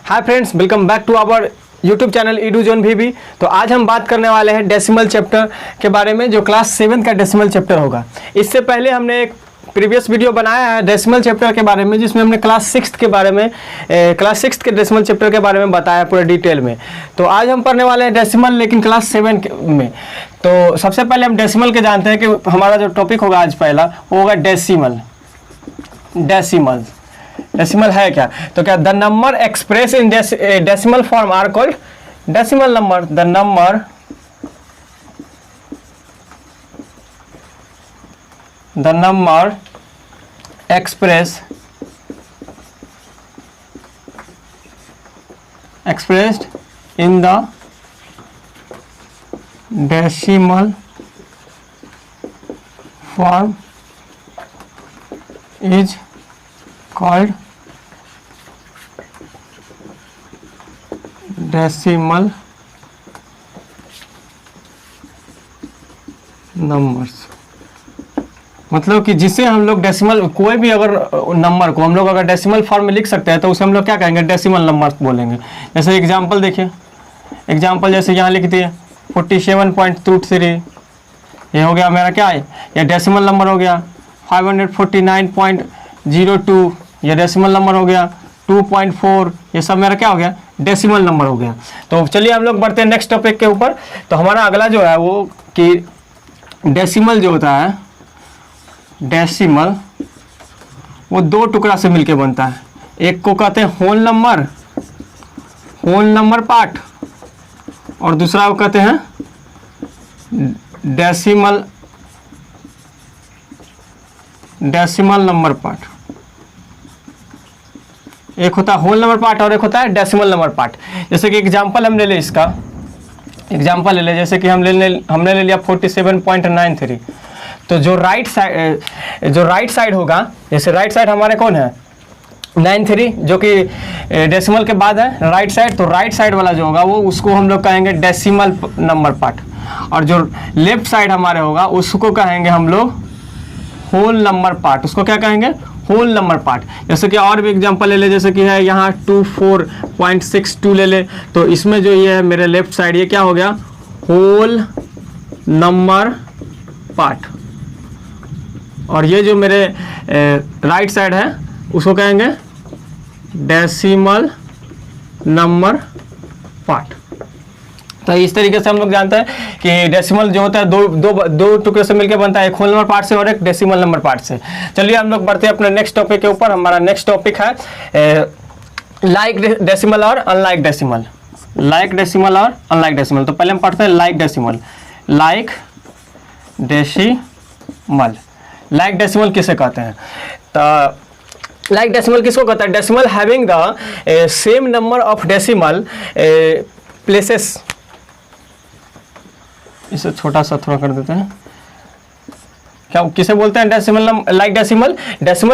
Hi friends, welcome back to our YouTube channel EduZone VB। तो आज हम बात करने वाले हैं डेसिमल चैप्टर के बारे में, जो क्लास 7 का डेसिमल चैप्टर होगा। इससे पहले हमने एक प्रीवियस वीडियो बनाया है डेसिमल चैप्टर के बारे में, जिसमें हमने क्लास 6 के बारे में क्लास 6 के डेसिमल चैप्टर के बारे में बताया पूरे डिटेल में। तो आज हम पढ़ने वाले हैं डेसिमल, लेकिन क्लास 7 में। तो सबसे पहले हम डेसिमल के जानते हैं कि हमारा जो टॉपिक होगा आज पहला वो होगा डेसिमल। डेसिमल डेसिमल है क्या? तो क्या the number express in decimal form are called decimal number. The number expressed in the decimal form is called decimal numbers. मतलब कि जिसे हम लोग डेसिमल, कोई भी अगर नंबर को हम लोग अगर डेसिमल फॉर्म में लिख सकते हैं तो उसे हम लोग क्या कहेंगे? डेसिमल नंबर्स बोलेंगे। जैसे एग्जांपल देखिए, एग्जांपल जैसे यहाँ लिख दिए 47.23, ये हो गया मेरा क्या है, ये डेसिमल नंबर हो गया। 549.02 ये डेसिमल नंबर हो गया। 2.4 ये सब मेरा क्या हो गया? डेसिमल नंबर हो गया। तो चलिए हम लोग बढ़ते हैं नेक्स्ट टॉपिक के ऊपर। तो हमारा अगला जो है वो कि डेसिमल जो होता है, डेसिमल वो दो टुकड़ा से मिलके बनता है। एक को कहते हैं होल नंबर पार्ट, और दूसरा को कहते हैं डेसिमल नंबर पार्ट। एक होता है होल नंबर पार्ट और एक होता है डेसिमल नंबर पार्ट। जैसे कि एग्जांपल हम ले लें, इसका एग्जांपल ले लें, जैसे कि हमने ले लिया 47.93। तो जो राइट साइड होगा, जैसे राइट साइड हमारे कौन है? 93, जो कि डेसिमल के बाद है राइट साइड। तो राइट साइड वाला जो होगा वो उसको हम लोग कहेंगे डेसिमल नंबर पार्ट, और जो लेफ्ट साइड हमारे होगा उसको कहेंगे हम लोग होल नंबर पार्ट। उसको क्या कहेंगे? Whole number part. जैसे कि और भी एग्जांपल ले ले, जैसे कि है यहाँ 24.62 ले ले। तो इसमें जो ये है मेरे लेफ्ट साइड, ये क्या हो गया? Whole number part. और ये जो मेरे राइट साइड है उसको कहेंगे डेसिमल नंबर पार्ट। तो इस तरीके से हम लोग जानते हैं कि डेसिमल जो होता है दो टुकड़े से मिलकर बनता है, एक होल नंबर पार्ट से और एक डेसिमल नंबर पार्ट से। चलिए हम लोग बढ़ते हैं अपने नेक्स्ट टॉपिक के ऊपर। हमारा नेक्स्ट टॉपिक है लाइक डेसिमल और अनलाइक डेसिमल। लाइक डेसिमल और अनलाइक डेसिमल। तो पहले हम पढ़ते हैं लाइक डेसिमल। लाइक डेसिमल किसे कहते हैं? तो लाइक डेसिमल किसको कहता है? Decimal having the same number of decimal places. इसे छोटा सा थोड़ा कर देते हैं। क्या किसे बोलते हैं decimal? Like decimal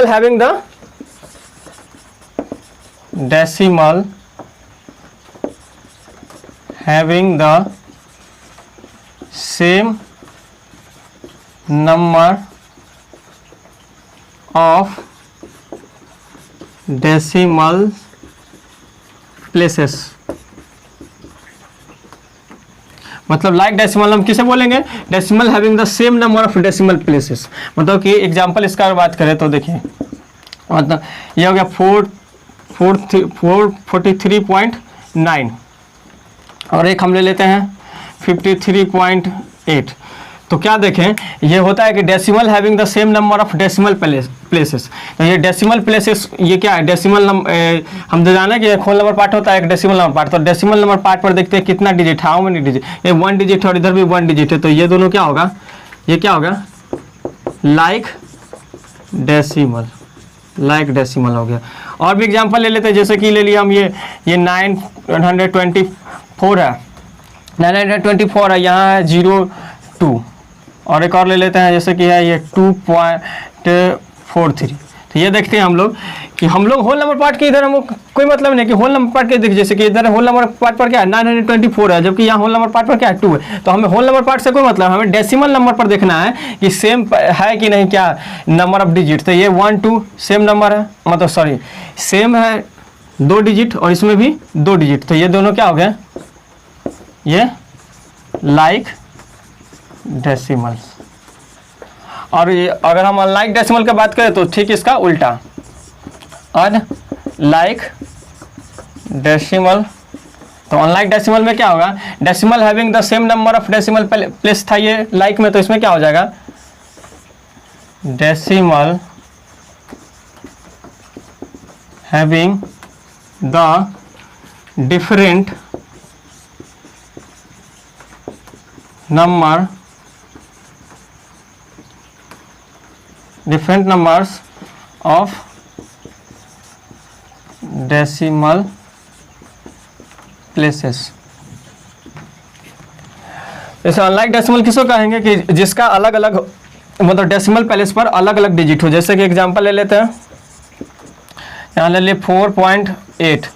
having the same number of decimal places. मतलब लाइक डेसिमल हम किसे बोलेंगे? Decimal having the same number of decimal places. मतलब कि एग्जांपल इसका बात करें तो देखिए, मतलब ये हो गया 443.9, और एक हम ले लेते हैं 53.8। तो क्या देखें, ये होता है कि decimal having the same number of decimal places. तो ये डेसिमल प्लेसेस ये क्या है? डेसिमल हम तो जाना कि एक होल नंबर पार्ट होता है, एक डेसिमल नंबर पार्ट। तो डेसिमल नंबर पार्ट पर देखते हैं कितना डिजिट है, हाउ मेनी डिजिट। ये 1 डिजिट है और इधर भी 1 डिजिट है। तो ये दोनों क्या होगा? ये क्या होगा? लाइक डेसिमल हो गया। और भी एग्जाम्पल ले लेते हैं, जैसे कि ले लिया हम ये 924 है, 924 है, यहाँ है 02। और एक और ले लेते हैं, जैसे कि है ये 2.43। तो ये देखते हैं हम लोग कि हम लोग होल नंबर पार्ट के इधर हमको कोई मतलब नहीं कि होल नंबर पार्ट के देखिए, जैसे कि इधर होल नंबर पार्ट पर क्या है 924 है, जबकि यहाँ होल नंबर पार्ट पर क्या है 2 है। तो हमें होल नंबर पार्ट से कोई मतलब, हमें डेसिमल नंबर पर देखना है कि सेम है कि नहीं, क्या नंबर ऑफ डिजिट। तो ये 1 2 सेम नंबर है, मतलब सॉरी सेम है 2 डिजिट और इसमें भी 2 डिजिट, तो ये दोनों क्या हो गए, ये लाइक डेसिमल। और ये अगर हम अनलाइक डेसिमल की बात करें तो ठीक इसका उल्टा, अनलाइक डेसिमल। तो अनलाइक डेसिमल में क्या होगा, decimal having the same number of decimal place था ये लाइक में, तो इसमें क्या हो जाएगा, decimal having the different numbers of decimal places। जैसे अनलाइक डेसिमल किसको कहेंगे कि जिसका अलग अलग मतलब डेसिमल प्लेस पर अलग अलग डिजिट हो। जैसे कि एग्जांपल ले लेते हैं, यहाँ ले लिए 4.8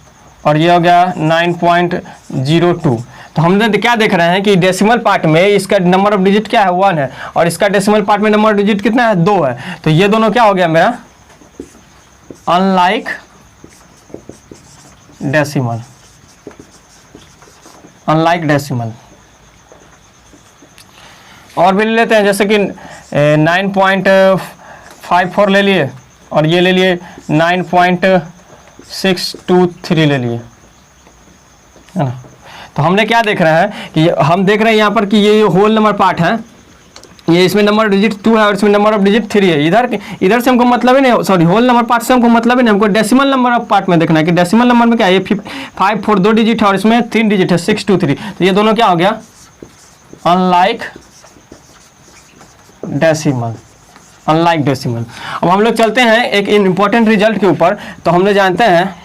और ये हो गया 9.02। तो हमने क्या देख रहे हैं कि डेसिमल पार्ट में इसका नंबर ऑफ डिजिट क्या है, 1 है, और इसका डेसिमल पार्ट में नंबर ऑफ डिजिट कितना है, 2 है। तो ये दोनों क्या हो गया मेरा, अनलाइक डेसिमल, अनलाइक डेसिमल। और भी ले लेते हैं, जैसे कि 9.54 ले लिए और ये ले लिए 9.623 ले लिए, है ना। तो हमने क्या देख रहे हैं कि हम देख रहे हैं यहाँ पर कि ये होल नंबर पार्ट है, ये इसमें नंबर डिजिट 2 है और इसमें नंबर ऑफ डिजिट 3 है। इधर से हमको मतलब ही नहीं, सॉरी होल नंबर पार्ट से हमको मतलब ही नहीं, हमको डेसिमल नंबर ऑफ पार्ट में देखना है कि डेसिमल नंबर में क्या है, ये 5 4 2 डिजिट है और इसमें 3 डिजिट है 6 2 3। तो ये दोनों क्या हो गया, अनलाइक डेसिमल, अनलाइक डेसिमल। अब हम लोग चलते हैं एक इम्पॉर्टेंट रिजल्ट के ऊपर। तो हमने जानते हैं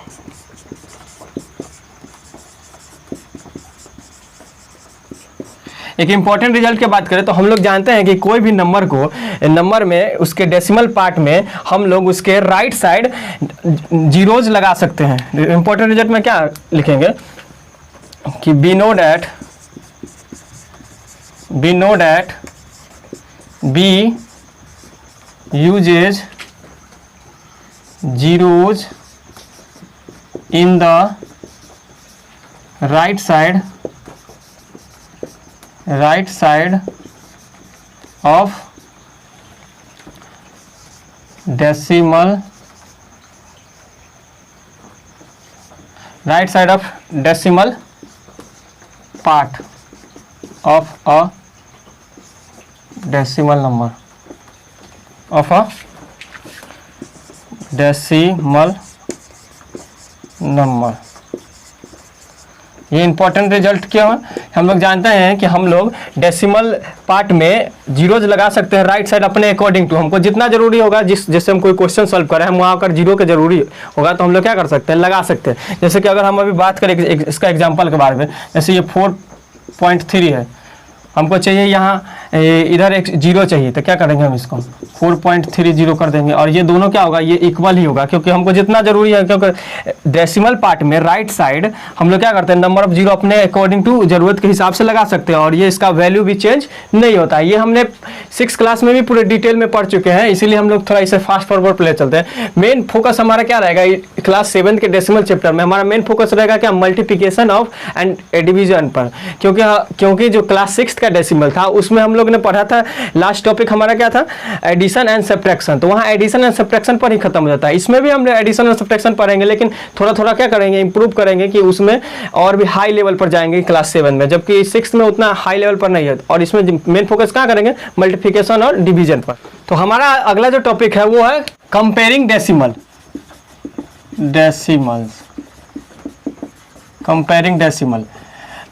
एक इम्पॉर्टेंट रिजल्ट की बात करें तो हम लोग जानते हैं कि कोई भी नंबर को नंबर में उसके डेसिमल पार्ट में हम लोग उसके राइट साइड जीरोज लगा सकते हैं। इम्पॉर्टेंट रिजल्ट में क्या लिखेंगे कि we know that B uses zeros in the right side of decimal, right side of decimal part of a decimal number, of a decimal number। ये इंपॉर्टेंट रिजल्ट क्या है, हम लोग जानते हैं कि हम लोग डेसिमल पार्ट में जीरोज लगा सकते हैं राइट साइड अपने अकॉर्डिंग टू, हमको जितना जरूरी होगा, जैसे हम कोई क्वेश्चन सॉल्व कर रहे हैं, हम वहाँ अगर जीरो के जरूरी होगा तो हम लोग क्या कर सकते हैं, लगा सकते हैं। जैसे कि अगर हम अभी बात करें इसका एग्जाम्पल के बारे में, जैसे ये 4.3 है, हमको चाहिए यहाँ इधर एक जीरो चाहिए, तो क्या करेंगे हम इसको 4.30 कर देंगे और ये दोनों क्या होगा, ये इक्वल ही होगा क्योंकि हमको जितना जरूरी है, क्योंकि डेसिमल पार्ट में राइट साइड हम लोग क्या करते हैं, नंबर ऑफ जीरो अपने अकॉर्डिंग टू जरूरत के हिसाब से लगा सकते हैं और ये इसका वैल्यू भी चेंज नहीं होता है। ये हमने 6 क्लास में भी पूरे डिटेल में पढ़ चुके हैं, इसीलिए हम लोग थोड़ा इसे फास्ट फॉरवर्ड प्ले चलते हैं। मेन फोकस हमारा क्या रहेगा, क्लास 7 के डेसिमल चैप्टर में हमारा मेन फोकस रहेगा क्या, मल्टीप्लिकेशन ऑफ एंड डिवीजन पर, क्योंकि जो क्लास 6 का डेसिमल था उसमें हम लोग ने पढ़ा था, लास्ट टॉपिक हमारा क्या था, एडिशन एंड सब्ट्रैक्शन, तो वहाँ एडिशन एंड सब्ट्रैक्शन पर ही खत्म हो जाता है। इसमें भी हम एडिशन एंड सब्ट्रैक्शन पढ़ेंगे, लेकिन थोड़ा थोड़ा क्या करेंगे, इंप्रूव करेंगे कि उसमें और भी हाई लेवल पर जाएंगे क्लास 7 में, जबकि 6 में उतना हाई लेवल पर नहीं है। और इसमें मेन फोकस कहाँ करेंगे, मल्टीप्लिकेशन और डिवीजन पर। तो हमारा अगला जो टॉपिक है वो है कंपेयरिंग कंपेयरिंग डेसिमल।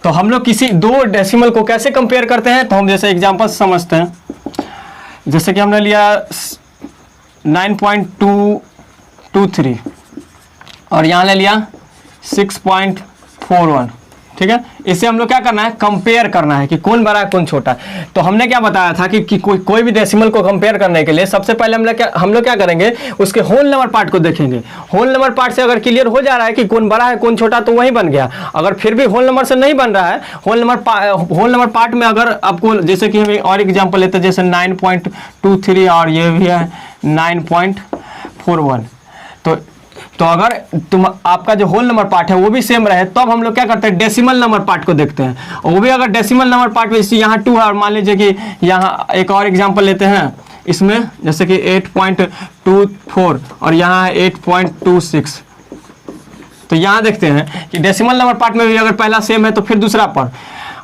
तो हम लोग किसी दो डेसिमल को कैसे कंपेयर करते हैं, तो हम जैसे एग्जांपल समझते हैं। जैसे कि हमने लिया 9.223 और यहाँ ले लिया 6.41, ठीक है। इसे हम लोग क्या करना है, कंपेयर करना है कि कौन बड़ा है कौन छोटा है। तो हमने क्या बताया था कि कोई भी डेसिमल को कंपेयर करने के लिए सबसे पहले हम लोग क्या करेंगे, उसके होल नंबर पार्ट को देखेंगे। होल नंबर पार्ट से अगर क्लियर हो जा रहा है कि कौन बड़ा है कौन छोटा, तो वही बन गया। अगर फिर भी होल नंबर से नहीं बन रहा है, होल नंबर पार्ट में अगर आपको, जैसे कि हम और एग्जाम्पल लेते हैं, जैसे 9.23 और ये भी है 9.41, तो तो अगर तुम आपका जो होल नंबर पार्ट है वो भी सेम रहे तब हम लोग क्या करते हैं, डेसिमल नंबर पार्ट को देखते हैं। और वो भी अगर डेसिमल नंबर पार्ट में जैसे यहाँ 2 है और मान लीजिए कि यहाँ एक और एग्जांपल लेते हैं इसमें, जैसे कि 8.24 और यहाँ है 8.26। तो यहाँ देखते हैं कि डेसिमल नंबर पार्ट में भी अगर पहला सेम है तो फिर दूसरा पर,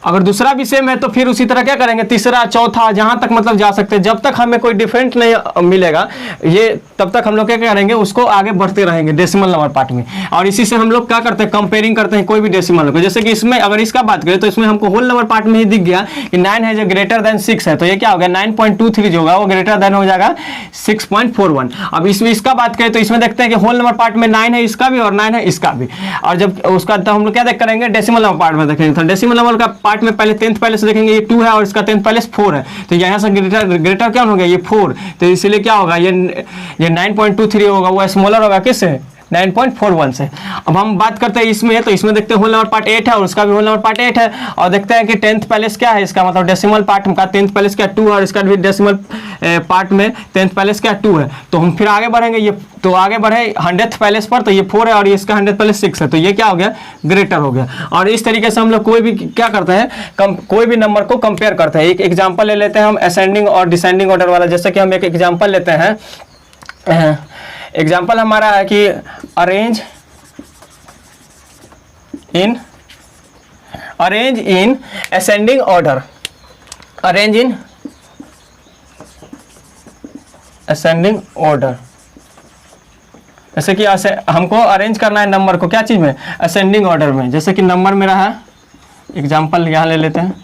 अगर दूसरा भी सेम है तो फिर उसी तरह क्या करेंगे, तीसरा चौथा जहां तक मतलब जा सकते हैं। जब तक हमें कोई डिफरेंट नहीं मिलेगा ये तब तक हम लोग क्या करेंगे, उसको आगे बढ़ते रहेंगे डेसिमल नंबर पार्ट में। और इसी से हम लोग क्या करते हैं, कंपेयरिंग करते हैं कोई भी डेसिमल को। जैसे कि इसमें अगर इसका बात करें तो इसमें हमको होल नंबर पार्ट में ही दिख गया कि 9 है जो ग्रेटर देन 6 है, तो ये क्या हो गया 9.23 जो होगा वो ग्रेटर देन हो जाएगा 6.41। अब इसमें इसका बात करें तो इसमें देखते हैं कि होल नंबर पार्ट में 9 है इसका भी और 9 है इसका भी। और जब उसका तो हम लोग क्या देख करेंगे, डेसिमल नंबर पार्ट में देखेंगे। तो डेसिमल नंबर का पार्ट में पहले 10th पहले से देखेंगे, ये 2 है और इसका 10th पहले से 4 है, तो यहाँ से ग्रेटर क्या हो गया, ये 4, तो इसलिए क्या होगा ये 9.23 होगा, वो स्मॉलर होगा किससे, 9.41 से। अब हम बात करते हैं इसमें, तो इसमें देखते हैं होल नंबर पार्ट 8 है और उसका भी होल नंबर पार्ट 8 है। और देखते हैं कि 10th पैलेस क्या है इसका, मतलब डेसिमल पार्ट का 10th पैलेस क्या 2 है और इसका भी डेसिमल पार्ट में 10th पैलेस क्या 2 है। तो हम फिर आगे बढ़ेंगे, ये तो आगे बढ़े 100th पैलेस पर, तो ये 4 है और इसका 100th पैलेस 6 है, तो ये क्या हो गया, ग्रेटर हो गया। और इस तरीके से हम लोग कोई भी क्या करते हैं, कोई भी नंबर को कंपेयर करते हैं। एक एग्जाम्पल ले लेते हैं हम असेंडिंग और डिसेंडिंग ऑर्डर वाला। जैसे कि हम एक एग्जाम्पल लेते हैं, एग्जाम्पल हमारा है कि arrange in ascending order, arrange in ascending order. जैसे कि हमको अरेंज करना है नंबर को क्या चीज में, असेंडिंग ऑर्डर में। जैसे कि नंबर मेरा है, एग्जाम्पल यहाँ ले लेते हैं,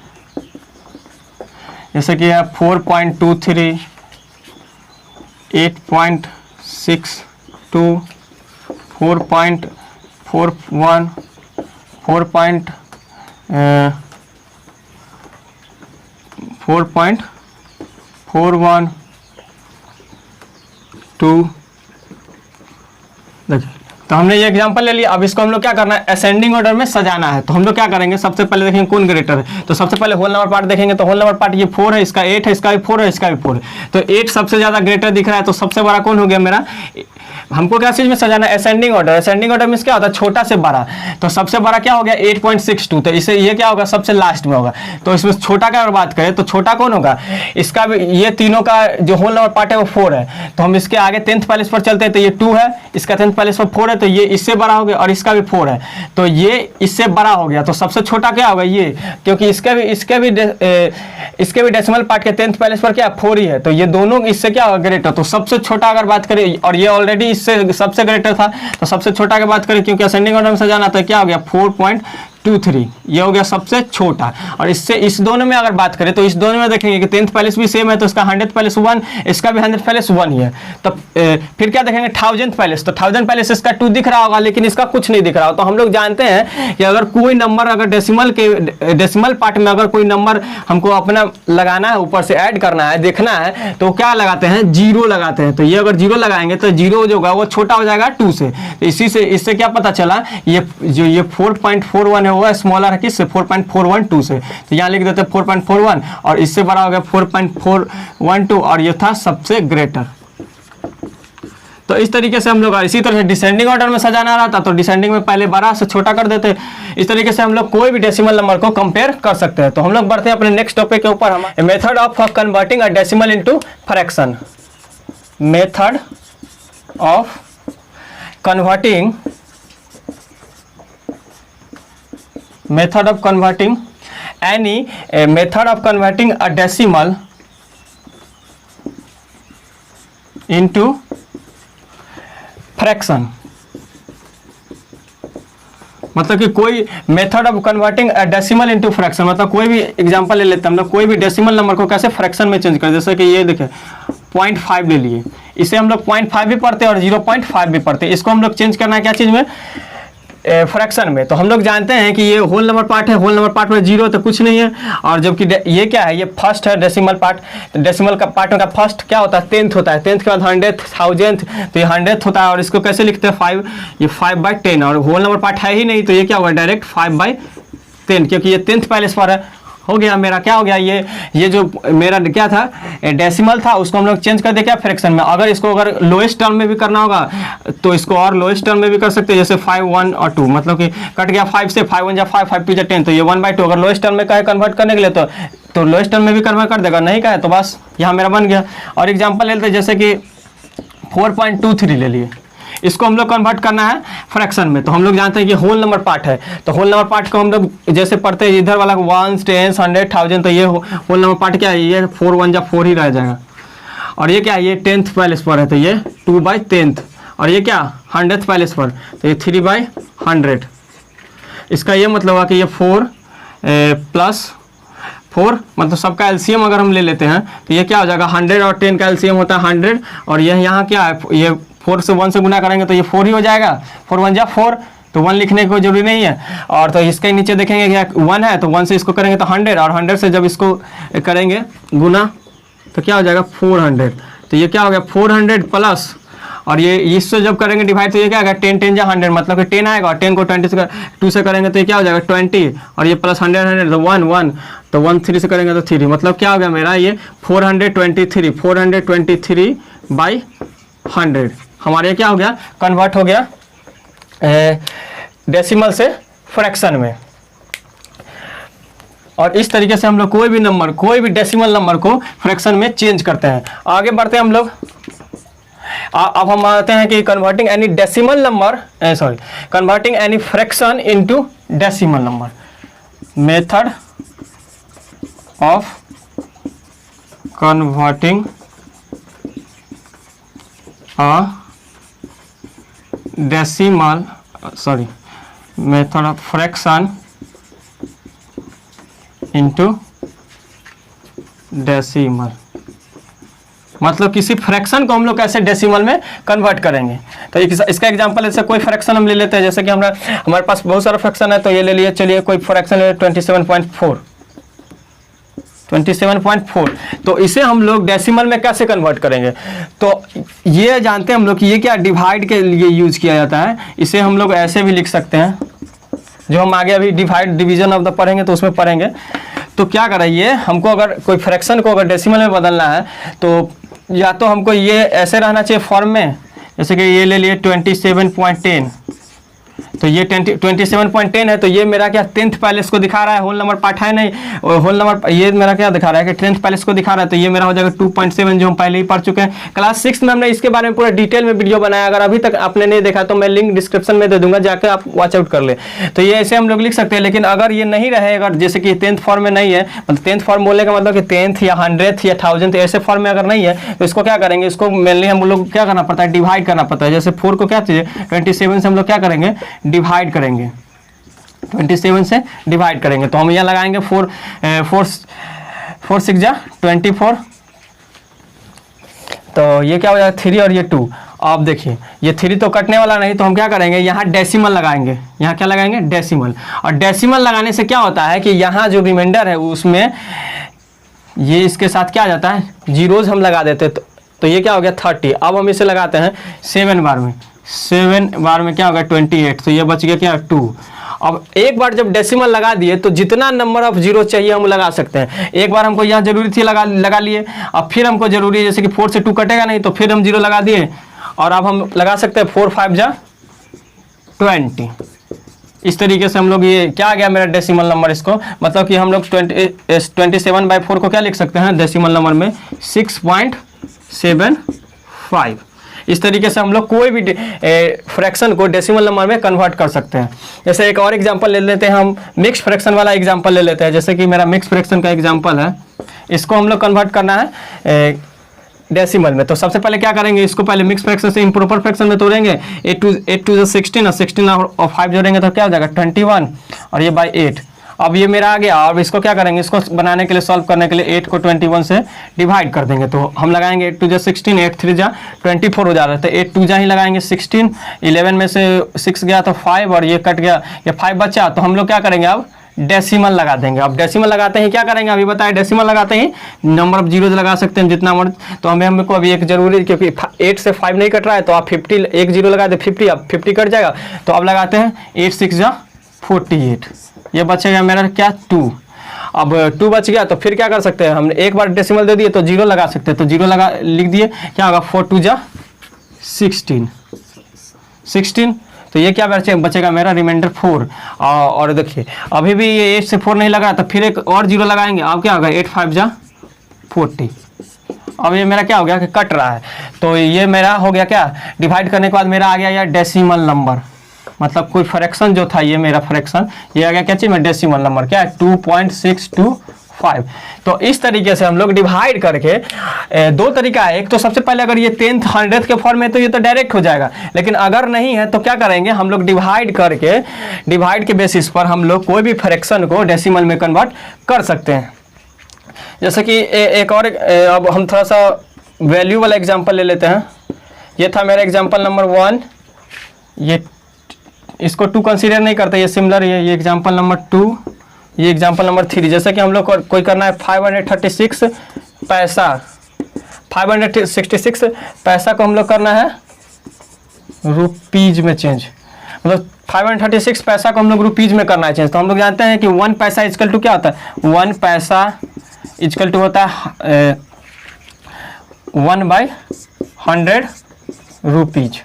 जैसे कि है 4.23, 8.62, 4.41, 4.41, 2। देखिए तो हमने ये एग्जांपल ले लिया। अब इसको हम लोग क्या करना है, असेंडिंग ऑर्डर में सजाना है। तो हम लोग क्या करेंगे, सबसे पहले देखेंगे कौन ग्रेटर है। तो सबसे पहले होल नंबर पार्ट देखेंगे, तो होल नंबर पार्ट ये 4 है, इसका 8 है, इसका भी 4 है, इसका भी 4 है। तो 8 सबसे ज्यादा ग्रेटर दिख रहा है, तो सबसे बड़ा कौन हो गया मेरा। हमको क्या चीज में सजाना है, असेंडिंग ऑर्डर। असेंडिंग ऑर्डर में क्या होता है, छोटा से बड़ा। तो सबसे बड़ा क्या हो गया 8.62, तो इसे ये क्या होगा, सबसे लास्ट में होगा। तो इसमें छोटा का अगर बात करें तो छोटा कौन होगा, इसका भी, ये तीनों का जो होल नंबर पार्ट है वो 4 है। तो हम इसके आगे 10th पैलेस पर चलते हैं, तो ये 2 है, इसका 10th पैलेस पर 4 है, तो ये इससे बड़ा हो गया और इसका भी 4 है, तो ये इससे बड़ा हो गया। तो सबसे छोटा क्या होगा ये, क्योंकि इसके भी डेसिमल पार्ट के 10th पैलेस पर क्या 4 ही है, तो ये दोनों इससे क्या होगा ग्रेटर। तो सबसे छोटा अगर बात करें, और ये ऑलरेडी इससे सबसे ग्रेटर था, तो सबसे छोटा की बात करें, क्योंकि असेंडिंग ऑर्डर में सजाना, तो क्या हो गया 4.23, ये हो गया सबसे छोटा। और इससे इस दोनों में अगर बात करें तो इस दोनों में देखेंगे कि 10th पैलेस भी सेम है, तो इसका 100th पैलेस 1, इसका भी 100th पैलेस 1 ही है। तो फिर क्या देखेंगे 1000th पैलेस, तो 1000th पैलेस इसका 2 दिख रहा होगा, लेकिन इसका कुछ नहीं दिख रहा हो। तो हम लोग जानते हैं कि अगर कोई नंबर, अगर डेसिमल पार्ट में अगर कोई नंबर हमको अपना लगाना है, ऊपर से ऐड करना है, देखना है, तो क्या लगाते हैं, 0 लगाते हैं। तो ये अगर 0 लगाएंगे तो 0 जो होगा वो छोटा हो जाएगा 2 से। तो इसी से इससे क्या पता चला, ये जो ये 4.41 है वो स्मॉलर है किससे, 4.412 से। तो यहाँ लिख देते हैं 4.41, और इससे बड़ा हो गया 4.412, और ये था सबसे ग्रेटर। तो इस तरीके से हम लोग, इसी तरह से डिसेंडिंग ऑर्डर में सजाना रहा था, तो डिसेंडिंग में पहले बड़ा से छोटा कर देते। इस तरीके से हम लोग कोई भी डेसिमल नंबर को कंपेयर कर सकते हैं। तो हम लोग बढ़ते हैं अपने नेक्स्ट टॉपिक के ऊपर, हम method of converting a decimal into fraction. Method of converting method of converting method of converting a decimal into fraction। मतलब कि कोई method of converting a decimal into fraction, मतलब कोई भी एग्जांपल ले लेते हैं हम लोग, कोई भी डेसिमल नंबर को कैसे फ्रैक्शन में चेंज करें। जैसे कि ये देखिए 0.5 ले लिए, इसे हम लोग 0.5 भी पढ़ते हैं और 0.5 भी पढ़ते हैं। इसको हम लोग चेंज करना है क्या चीज़ में, फ्रैक्शन में। तो हम लोग जानते हैं कि ये होल नंबर पार्ट है, होल नंबर पार्ट में 0 तो कुछ नहीं है, और जबकि ये क्या है, ये फर्स्ट है डेसिमल पार्ट। तो डेसिमल का पार्ट का फर्स्ट क्या होता है, 10th होता है, 10th के बाद 100th, 1000th, तो ये 100th होता है। और इसको कैसे लिखते हैं 5, ये 5/10, और होल नंबर पार्ट है ही नहीं, तो ये क्या होगा डायरेक्ट 5/10, क्योंकि ये 10th पैलेस पर है। हो गया मेरा, क्या हो गया, ये जो मेरा क्या था डेसिमल था उसको हम लोग चेंज कर दे क्या फ्रैक्शन में। अगर इसको अगर लोएस्ट टर्म में भी करना होगा तो इसको और लोएस्ट टर्म में भी कर सकते हैं, जैसे 5 1 और 2, मतलब कि कट गया 5 से, 5 1 जा 5, 5 2 जा 10, तो ये 1/2। अगर लोएस्ट टर्म में कहे कन्वर्ट करने के लिए तो लोएस्ट टर्म में भी कन्वर्ट कर देगा, नहीं कहे तो बस यहाँ मेरा बन गया। और एग्जाम्पल ले लेते हैं, जैसे कि 4.23 ले लिए, इसको हम लोग कन्वर्ट करना है फ्रैक्शन में। तो हम लोग जानते हैं कि होल नंबर पार्ट है, तो होल नंबर पार्ट को हम लोग जैसे पढ़ते हैं इधर वाला 1 10 100 1000, तो ये होल नंबर पार्ट क्या है, ये 4 1 जा 4 ही रह जाएगा। और ये क्या है, ये 10th प्लेस पर है तो ये 2/10, और ये क्या 100th प्लेस पर तो ये 3/100। इसका ये मतलब है कि ये 4 + 4, मतलब सबका एलसीएम अगर हम ले लेते हैं तो ये क्या हो जाएगा, 100 और 10 का एलसीएम होता है 100, और ये यहाँ क्या है, ये 4 से 1 से गुना करेंगे तो ये 4 ही हो जाएगा, 4 1 जा 4, तो 1 लिखने की कोई जरूरी नहीं है। और तो इसके नीचे देखेंगे क्या 1 है, तो 1 से इसको करेंगे तो 100, और 100 से जब इसको करेंगे गुना तो क्या हो जाएगा 400, तो ये क्या हो गया 400 प्लस, और ये इससे जब करेंगे डिवाइड तो ये क्या आएगा 10 10 जा 100, मतलब कि 10 आएगा, और 10 को 2 से करेंगे तो ये क्या हो जाएगा 20, और ये प्लस 100 100 तो 1 1, तो 1 3 से करेंगे तो 3, मतलब क्या हो गया मेरा ये 423/100 हमारे क्या हो गया, कन्वर्ट हो गया डेसिमल से फ्रैक्शन में। और इस तरीके से हम लोग कोई भी नंबर, कोई भी डेसिमल नंबर को फ्रैक्शन में चेंज करते हैं। आगे बढ़ते हैं हम लोग। अब हम आते हैं कि converting any decimal number, converting any fraction into decimal number, method of converting method of fraction into decimal, मतलब किसी फ्रैक्शन को हम लोग कैसे डेसिमल में कन्वर्ट करेंगे। तो इसका एग्जांपल ऐसे कोई फ्रैक्शन हम ले लेते हैं, जैसे कि हमारे पास बहुत सारा फ्रैक्शन है, तो ये ले लिए, चलिए कोई फ्रैक्शन ले 27.4, तो इसे हम लोग डेसिमल में कैसे कन्वर्ट करेंगे। तो ये जानते हैं हम लोग कि ये क्या डिवाइड के लिए यूज किया जाता है। इसे हम लोग ऐसे भी लिख सकते हैं, जो हम आगे अभी डिवीजन ऑफ द पढ़ेंगे तो उसमें पढ़ेंगे। तो क्या करेंगे, हमको अगर कोई फ्रैक्शन को अगर डेसिमल में बदलना है तो या तो हमको ये ऐसे रहना चाहिए फॉर्म में, जैसे कि ये ले लिए 27.10, तो ये 27.10 है, तो ये मेरा क्या 10th पैलेस को दिखा रहा है, होल नंबर पार्ट है नहीं, होल नंबर ये मेरा क्या दिखा रहा है कि 10th पैलेस को दिखा रहा है, तो ये मेरा हो जाएगा 2.7, जो हम पहले ही पढ़ चुके हैं। क्लास 6 में हमने इसके बारे में पूरा डिटेल में वीडियो बनाया, अगर अभी तक आपने नहीं देखा तो मैं लिंक डिस्क्रिप्शन में दे दूंगा, जाकर आप वॉच आउट कर ले। तो ये ऐसे हम लोग लिख सकते हैं, लेकिन अगर ये नहीं रहे, अगर जैसे कि 10th फॉर्म में नहीं है, मतलब 10th फॉर्म बोलने का मतलब कि 10th या 100th या 1000th ऐसे फॉर्म में अगर नहीं है, तो इसको क्या करेंगे, इसको मेनली हम लोग क्या करना पड़ता है, डिवाइड करना पड़ता है। जैसे 4 को क्या चाहिए 27 से हम लोग क्या करेंगे, डिवाइड करेंगे, 27 से डिवाइड करेंगे, तो हम यहाँ लगाएंगे 4 6 जा 24, तो ये क्या हो जाएगा 3 और ये 2। अब देखिए ये 3 तो कटने वाला नहीं, तो हम क्या करेंगे, यहाँ डेसिमल लगाएंगे, यहाँ क्या लगाएंगे डेसिमल, और डेसिमल लगाने से क्या होता है कि यहाँ जो रिमाइंडर है उसमें ये इसके साथ क्या आ जाता है, जीरोज हम लगा देते, तो ये क्या हो गया 30। अब हम इसे लगाते हैं 7 बार में, 7 बार में क्या होगा 28, तो ये बच गया क्या 2। अब एक बार जब डेसिमल लगा दिए तो जितना नंबर ऑफ जीरो चाहिए हम लगा सकते हैं। एक बार हमको यहाँ जरूरी थी लगा लिए, अब फिर हमको जरूरी है जैसे कि 4 से 2 कटेगा नहीं, तो फिर हम 0 लगा दिए, और अब हम लगा सकते हैं 4 5 जा 20। इस तरीके से हम लोग, ये क्या आ गया मेरा डेसिमल नंबर, इसको मतलब कि हम लोग 27/4 को क्या लिख सकते हैं डेसिमल नंबर में 6.75। इस तरीके से हम लोग कोई भी फ्रैक्शन को डेसिमल नंबर में कन्वर्ट कर सकते हैं। जैसे एक और एग्जांपल ले लेते हैं, हम मिक्स फ्रैक्शन वाला एग्जांपल ले लेते हैं। जैसे कि मेरा मिक्स फ्रैक्शन का एग्जांपल है, इसको हम लोग कन्वर्ट करना है डेसिमल में। तो सबसे पहले क्या करेंगे, इसको पहले मिक्स फ्रैक्शन से इम्प्रॉपर फ्रैक्शन में तोड़ेंगे। 8 2 16 और 16 और 5 जोड़ेंगे तो क्या हो जाएगा 21, और ये बाई 8। अब ये मेरा आ गया, और इसको क्या करेंगे, इसको बनाने के लिए, सॉल्व करने के लिए 8 को 21 से डिवाइड कर देंगे। तो हम लगाएंगे 8 2 जा 16, 8 3 जा 24 हो जा रहा है, तो 8 2 जा ही लगाएंगे 16, 11 में से 6 गया तो 5, और ये कट गया, ये 5 बचा, तो हम लोग क्या करेंगे अब डेसिमल लगा देंगे। अब डेसिमल लगाते ही क्या करेंगे, अभी बताए डेसिमल लगाते ही नंबर ऑफ जीरोज लगा सकते हैं जितना मर्ज। तो हमको अभी एक जरूरी, क्योंकि 8 से 5 नहीं कट रहा है, तो आप 50 एक जीरो लगा दे 50, अब 50 कट जाएगा, तो अब लगाते हैं 8 6 जा 48, ये बचेगा मेरा क्या 2। अब 2 बच गया तो फिर क्या कर सकते हैं, हमने एक बार डेसिमल दे दिए तो 0 लगा सकते हैं, तो 0 लगा लिख दिए, क्या होगा 4 2 जा 16, तो ये क्या बचेगा मेरा रिमाइंडर 4। और देखिए अभी भी ये 8 से 4 नहीं लगा, तो फिर एक और 0 लगाएंगे, अब क्या होगा 8 5 जा 40। अब ये मेरा क्या हो गया कि कट रहा है, तो ये मेरा हो गया क्या, डिवाइड करने के बाद मेरा आ गया यार डेसिमल नंबर, मतलब कोई फ्रैक्शन जो था ये मेरा फ्रैक्शन, ये आ गया क्या चीज़ में डेसिमल नंबर, क्या है 2.625। तो इस तरीके से हम लोग डिवाइड करके, दो तरीका है, एक तो सबसे पहले अगर ये 10th 100th के फॉर्म में तो ये तो डायरेक्ट हो जाएगा, लेकिन अगर नहीं है तो क्या करेंगे हम लोग डिवाइड करके, डिवाइड के बेसिस पर हम लोग कोई भी फ्रैक्शन को डेसिमल में कन्वर्ट कर सकते हैं। जैसे कि एक और अब हम थोड़ा सा वैल्यू वाला एग्जांपल ले लेते हैं। ये था मेरा एग्जांपल नंबर 1, ये इसको 2 कंसीडर नहीं करते, ये सिमिलर, ये एग्जांपल नंबर 2, ये एग्जांपल नंबर 3। जैसे कि हम लोग को कोई करना है 536 पैसा, 566 पैसा को हम लोग करना है रुपीज में चेंज, मतलब 536 पैसा को हम लोग रुपीज में करना है चेंज। तो हम लोग जानते हैं कि 1 पैसा इजकल टू क्या होता है, 1 पैसा इजकल टू होता है 1/100 रुपीज।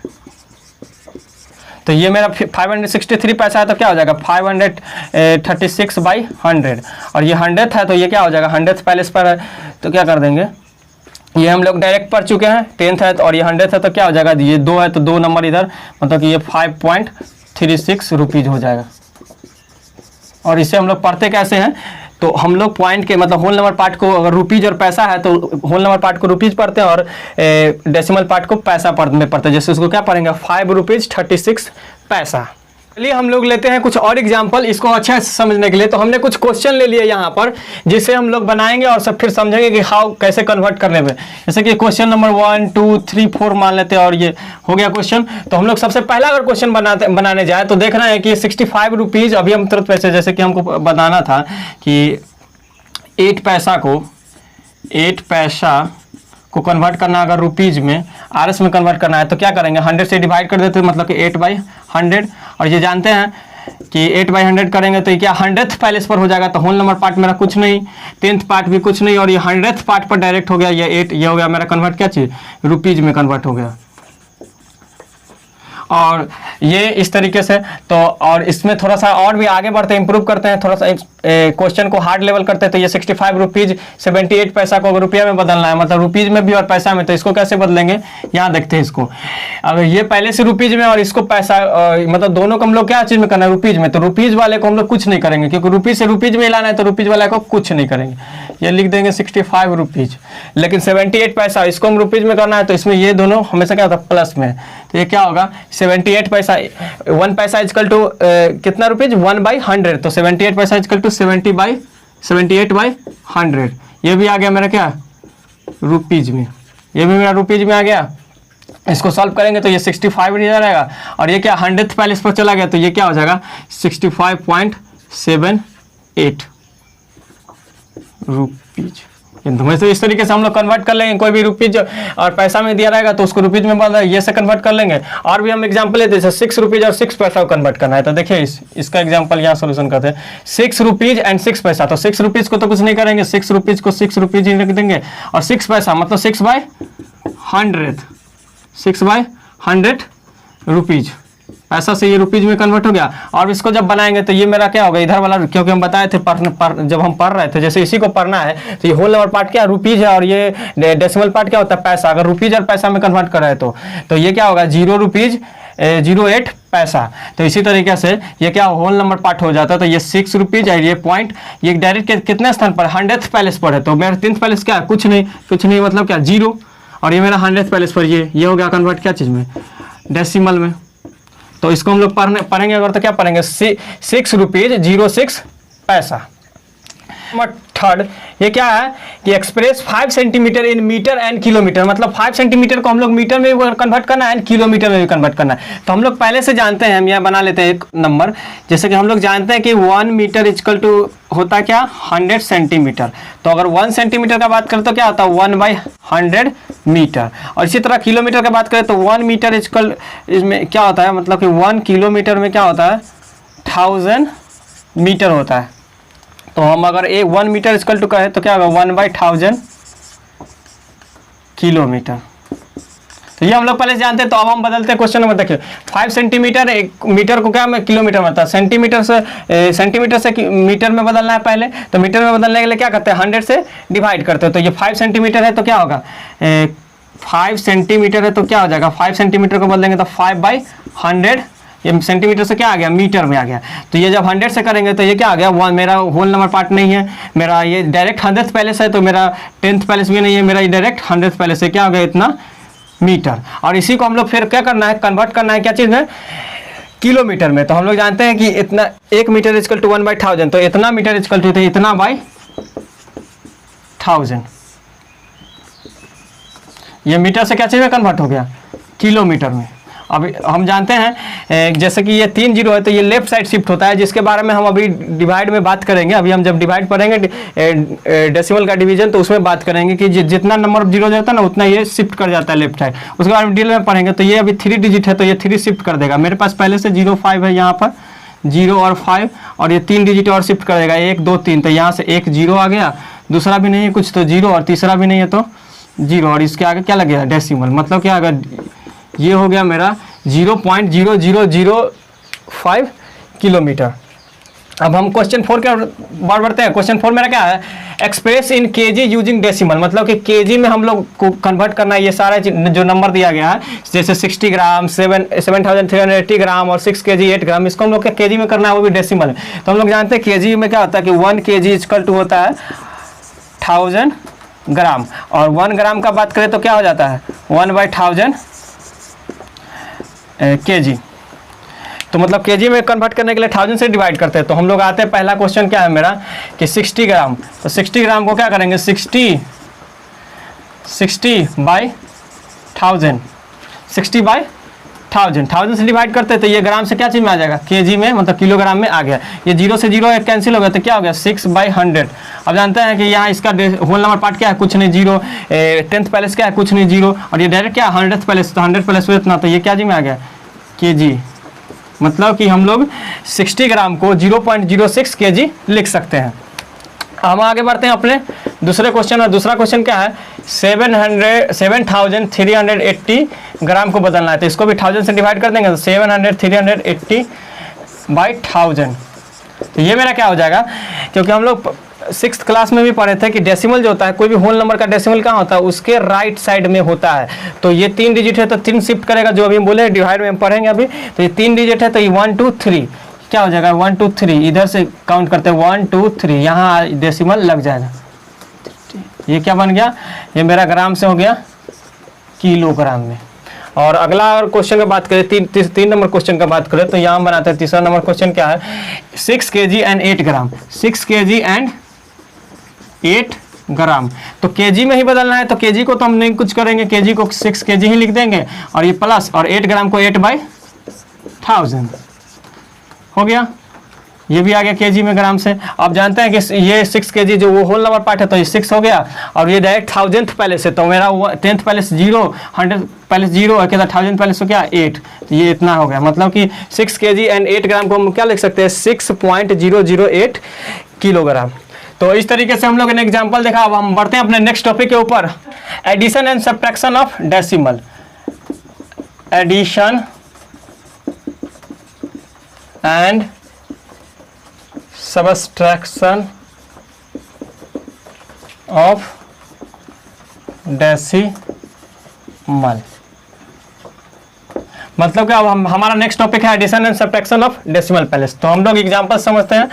तो ये मेरा 563 पैसा है, तो क्या हो जाएगा 536/100, और ये 100th है तो ये क्या हो जाएगा 100th पैलेस पर है, तो क्या कर देंगे, ये हम लोग डायरेक्ट पढ़ चुके हैं, 10th है और ये 100th है, तो क्या हो जाएगा, ये 2 है तो 2 नंबर इधर, मतलब कि ये 5.36 रुपीज हो जाएगा। और इसे हम लोग पढ़ते कैसे हैं, तो हम लोग पॉइंट के मतलब होल नंबर पार्ट को, अगर रुपीज और पैसा है तो होल नंबर पार्ट को रुपीज पढ़ते हैं और डेसिमल पार्ट को पैसा में पढ़ते हैं। जैसे उसको क्या पढ़ेंगे 5 रुपीज 36 पैसा। चलिए हम लोग लेते हैं कुछ और एग्जाम्पल इसको अच्छे से समझने के लिए। तो हमने कुछ क्वेश्चन ले लिए यहाँ पर, जिसे हम लोग बनाएंगे और सब फिर समझेंगे कि हाउ कैसे कन्वर्ट करने में। जैसे कि क्वेश्चन नंबर 1 2 3 4 मान लेते हैं और ये हो गया क्वेश्चन। तो हम लोग सबसे पहला अगर क्वेश्चन बनाने जाए तो देखना है कि 65 रुपीज़, अभी हम तुरंत पैसे, जैसे कि हमको बताना था कि 8 पैसा को कन्वर्ट करना, अगर रुपीज़ में आरएस में कन्वर्ट करना है तो क्या करेंगे 100 से डिवाइड कर देते हैं, मतलब कि 8/100। और ये जानते हैं कि 8/100 करेंगे तो ये क्या 100th पैलेस पर हो जाएगा, तो होल नंबर पार्ट मेरा कुछ नहीं, 10th पार्ट भी कुछ नहीं, और ये 100th पार्ट पर डायरेक्ट हो गया, ये 8, ये हो गया मेरा कन्वर्ट क्या चीज़ रुपीज़ में कन्वर्ट हो गया। और ये इस तरीके से, तो और इसमें थोड़ा सा और भी आगे बढ़ते हैं, इंप्रूव करते हैं, थोड़ा सा क्वेश्चन को हार्ड लेवल करते हैं। तो ये 65 रुपीज़ 78 पैसा को अगर रुपया में बदलना है, मतलब रुपीज़ में भी और पैसा में, तो इसको कैसे बदलेंगे यहाँ देखते हैं। इसको अगर ये पहले से रुपीज़ में और इसको पैसा, मतलब दोनों को हम लोग क्या चीज़ में करना है रुपीज़ में, तो रुपीज़ वाले को हम लोग कुछ नहीं करेंगे, क्योंकि रुपीज़ से रुपीज़ में लाना है तो रुपीज़ वाले को कुछ नहीं करेंगे, ये लिख देंगे 65 रुपीज़। लेकिन 78 पैसा इसको हम रुपीज़ में करना है, तो इसमें ये दोनों हमेशा क्या होता है प्लस में, तो ये क्या होगा 78 पैसा, 1 पैसा इजकल टू कितना रुपीज 1/100, तो 78 पैसा इजकल टू 78/100। ये भी आ गया मेरा क्या रुपीज में, ये भी मेरा रुपीज में आ गया। इसको सॉल्व करेंगे तो ये 65 नहीं रहेगा, और ये क्या 100th पैलेस पर चला गया, तो ये क्या हो जाएगा 65.78 रुपीज। तो इस तरीके से हम लोग कन्वर्ट कर लेंगे, कोई भी रुपीज और पैसा में दिया रहेगा तो उसको रुपीज में बदल ये से कन्वर्ट कर लेंगे। और भी हम एग्जांपल लेते हैं, जैसे 6 रुपीज और 6 पैसा को कन्वर्ट करना है, तो देखिए इसका एग्जांपल यहाँ सोल्यूशन करते हैं। 6 रुपीज एंड 6 पैसा, तो 6 रुपीज को तो कुछ नहीं करेंगे, 6 रुपीज को 6 रुपीज ही रख देंगे, और 6 पैसा मतलब 6/100 रुपीज, ऐसा से ये रुपीज में कन्वर्ट हो गया। और इसको जब बनाएंगे तो ये मेरा क्या होगा इधर वाला, क्योंकि हम बताए थे जब हम पढ़ रहे थे, जैसे इसी को पढ़ना है तो ये होल नंबर पार्ट क्या रुपीज है और ये डेसिमल पार्ट क्या होता है पैसा। अगर रुपीज और पैसा में कन्वर्ट कर रहे हैं तो ये क्या होगा 0 रुपीज 08 पैसा। तो इसी तरीके से ये क्या होल नंबर पार्ट हो जाता है, तो ये 6 रुपीज और ये पॉइंट, ये डायरेक्ट कितने स्थान पर 100th पैलेस पर है, तो मेरा 10th पैलेस क्या है कुछ नहीं मतलब क्या 0, और ये मेरा 100th पैलेस पर ये हो गया कन्वर्ट क्या चीज़ में डेसिमल में। तो इसको हम लोग पढ़ेंगे अगर, तो क्या पढ़ेंगे 6 रुपीज 06 पैसा। नंबर 3 ये क्या है कि express 5 centimetre in metre and kilometre, मतलब 5 सेंटीमीटर को हम लोग मीटर में भी कन्वर्ट करना है एंड किलोमीटर में भी कन्वर्ट करना है। तो हम लोग पहले से जानते हैं, हम यहाँ बना लेते हैं एक नंबर, जैसे कि हम लोग जानते हैं कि 1 मीटर इजकल टू होता क्या 100 सेंटीमीटर। तो अगर 1 सेंटीमीटर का बात करें तो क्या होता है 1/100 मीटर। और इसी तरह किलोमीटर का बात करें तो 1 मीटर इजकल इसमें क्या होता है, मतलब कि 1 किलोमीटर में क्या होता है 1000 मीटर होता है। तो हम अगर 1 मीटर इक्वल टू कहें तो क्या होगा 1/1000 किलोमीटर। तो ये हम लोग पहले से जानते हैं। तो अब हम बदलते हैं क्वेश्चन नंबर, देखिए 5 सेंटीमीटर, एक मीटर को क्या में किलोमीटर में होता है, सेंटीमीटर से मीटर में बदलना है पहले। तो मीटर में बदलने के लिए क्या करते हैं 100 से डिवाइड करते हैं। तो ये 5 सेंटीमीटर है तो क्या होगा 5 सेंटीमीटर है तो क्या हो जाएगा 5 सेंटीमीटर को बदलेंगे तो 5/100, ये सेंटीमीटर से क्या आ गया मीटर में आ गया। तो ये जब 100 से करेंगे तो ये क्या आ गया 1, मेरा होल नंबर पार्ट नहीं है, मेरा ये डायरेक्ट 100th पैलेस है, तो मेरा 10th पैलेस भी नहीं है, मेरा ये डायरेक्ट 100th पैलेस है, क्या हो गया इतना मीटर। और इसी को हम लोग फिर क्या करना है कन्वर्ट करना है क्या चीज़ में किलोमीटर में। तो हम लोग जानते हैं कि इतना 1 मीटर इक्वल टू 1/1000, तो इतना मीटर इक्वल टू इतना बाई 1000। ये मीटर से क्या चीज़ में कन्वर्ट हो गया किलोमीटर में। अब हम जानते हैं जैसे कि ये 3 जीरो है तो ये लेफ्ट साइड शिफ्ट होता है, जिसके बारे में हम अभी डिवाइड में बात करेंगे। अभी हम जब डिवाइड पढ़ेंगे डेसिमल का डिवीजन तो उसमें बात करेंगे कि जितना नंबर ऑफ जीरो जाता है ना उतना ये शिफ्ट कर जाता है लेफ्ट साइड। उसके बारे में डिटेल में पढ़ेंगे। तो ये अभी 3 डिजिट है तो ये 3 शिफ्ट कर देगा। मेरे पास पहले से 0 5 है, यहाँ पर 0 और 5, और ये 3 डिजिट और शिफ्ट कर देगा 1 2 3। तो यहाँ से एक 0 आ गया, दूसरा भी नहीं है कुछ तो 0, और तीसरा भी नहीं है तो 0, और इसके आगे क्या लगेगा डेसिमल, मतलब क्या अगर ये हो गया मेरा 0.0005 किलोमीटर। अब हम क्वेश्चन 4 के बार बढ़ते हैं। क्वेश्चन 4 मेरा क्या है express in KG using decimal, मतलब कि केजी में हम लोग को कन्वर्ट करना है। ये सारा जो नंबर दिया गया है जैसे 60 ग्राम 7380 ग्राम और 6 kg 8 ग्राम, इसको हम लोग केजी में करना है, वो भी डेसिमल। तो हम लोग जानते हैं केजी में क्या होता है कि 1 kg इक्वल टू होता है 1000 ग्राम, और 1 ग्राम का बात करें तो क्या हो जाता है 1/1000 kg। तो मतलब केजी में कन्वर्ट करने के लिए 1000 से डिवाइड करते हैं। तो हम लोग आते हैं, पहला क्वेश्चन क्या है मेरा कि 60 ग्राम, तो 60 ग्राम को क्या करेंगे 60/1000 1000 से डिवाइड करते हैं। तो ये ग्राम से क्या चीज़ में आ जाएगा केजी में, मतलब किलोग्राम में आ गया। ये 0 से 0 कैंसिल हो गया तो क्या हो गया 6/100। अब जानते हैं कि यहाँ इसका होल नंबर पार्ट क्या है कुछ नहीं 0, 10th पैलेस क्या है कुछ नहीं 0, और ये डायरेक्ट क्या 100th पैलेस, तो 100 पैलेस हुआ इतना, तो ये क्या जी में आ गया केजी। मतलब कि हम लोग 60 ग्राम को 0.06 kg लिख सकते हैं। हम आगे बढ़ते हैं अपने दूसरे क्वेश्चन, और दूसरा क्वेश्चन क्या है 7380 ग्राम को बदलना है। तो इसको भी 1000 से डिवाइड कर देंगे तो 7380/1000। तो ये मेरा क्या हो जाएगा, क्योंकि हम लोग 6th क्लास में भी पढ़े थे कि डेसिमल जो होता है कोई भी होल नंबर का डेसिमल कहाँ होता है उसके राइट साइड में होता है। तो ये 3 डिजिट है तो 3 शिफ्ट करेगा, जो अभी हम बोले डिवाइड में हम पढ़ेंगे अभी। तो ये 3 डिजिट है तो ये 1 2 3 क्या हो जाएगा 1 2 3, इधर से काउंट करते हैं 1 2 3, यहाँ डेसिमल लग जाएगा। ये क्या बन गया, ये मेरा ग्राम से हो गया किलोग्राम में। और अगला और क्वेश्चन का बात करें 3 नंबर क्वेश्चन का बात करें तो यहाँ बनाते हैं। तीसरा नंबर क्वेश्चन क्या है 6 kg and 8 gram, 6 kg and 8 ग्राम। तो केजी में ही बदलना है, तो केजी को तो हम नहीं कुछ करेंगे, केजी को 6 kg ही लिख देंगे, और ये प्लस, और 8 ग्राम को 8/1000 हो गया। ये भी आ गया केजी में ग्राम से। आप जानते हैं कि ये 6 kg जो वो होल नंबर पार्ट है तो ये 6 हो गया, और ये डायरेक्ट 1000th पैलेस है तो मेरा 10th पैलेस 0, 100th पैलेस 0 है, क्या 1000th पैलेस हो क्या 8, तो ये इतना हो गया। मतलब कि 6 kg एंड 8 ग्राम को हम क्या लिख सकते हैं 6.008 किलोग्राम। तो इस तरीके से हम लोग ने एग्जाम्पल देखा। अब हम बढ़ते हैं अपने नेक्स्ट टॉपिक के ऊपर, addition and subtraction of decimal. Addition and subtraction of decimal, मतलब क्या अब हमारा नेक्स्ट टॉपिक है addition and subtraction of decimal places. तो हम लोग एग्जांपल समझते हैं।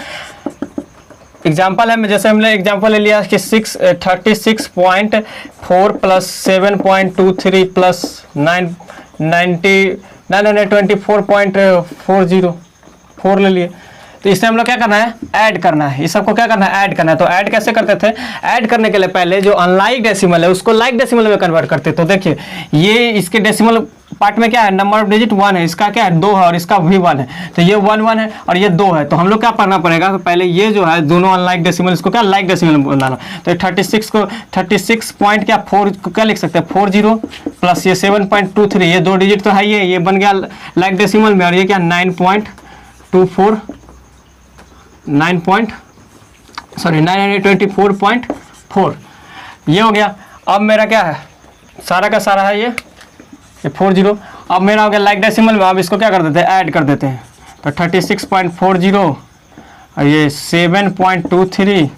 एग्जांपल है, जैसे हमने एग्जांपल ले लिया कि 36.4 प्लस 7.23 प्लस 924.40 ले लिए। तो इससे हम लोग क्या करना है ऐड करना है, इस सबको क्या करना है ऐड करना है। तो ऐड कैसे करते थे, ऐड करने के लिए पहले जो अनलाइक डेसिमल है उसको लाइक डेसिमल में कन्वर्ट करते। तो देखिए ये इसके डेसिमल पार्ट में क्या है नंबर ऑफ डिजिट 1 है, इसका क्या है 2 है, और इसका भी 1 है। तो ये 1 1 है और ये 2 है। तो हम लोग क्या करना पड़ेगा पहले ये जो है दोनों अनलाइक डेसिमल इसको क्या लाइक डेसिमल में बनाना। तो 36 को 36 पॉइंट क्या 4 को क्या लिख सकते हैं 40 प्लस ये 7.23, ये 2 डिजिट तो है, ये बन गया लाइक डेसिमल में, और ये क्या 9.24 सॉरी 924.4 ये हो गया। अब मेरा क्या है, सारा का सारा है ये 40। अब मेरा हो गया लाइक डेसिमल में, अब इसको क्या कर देते हैं, ऐड कर देते हैं। तो 36.40 और ये 7.23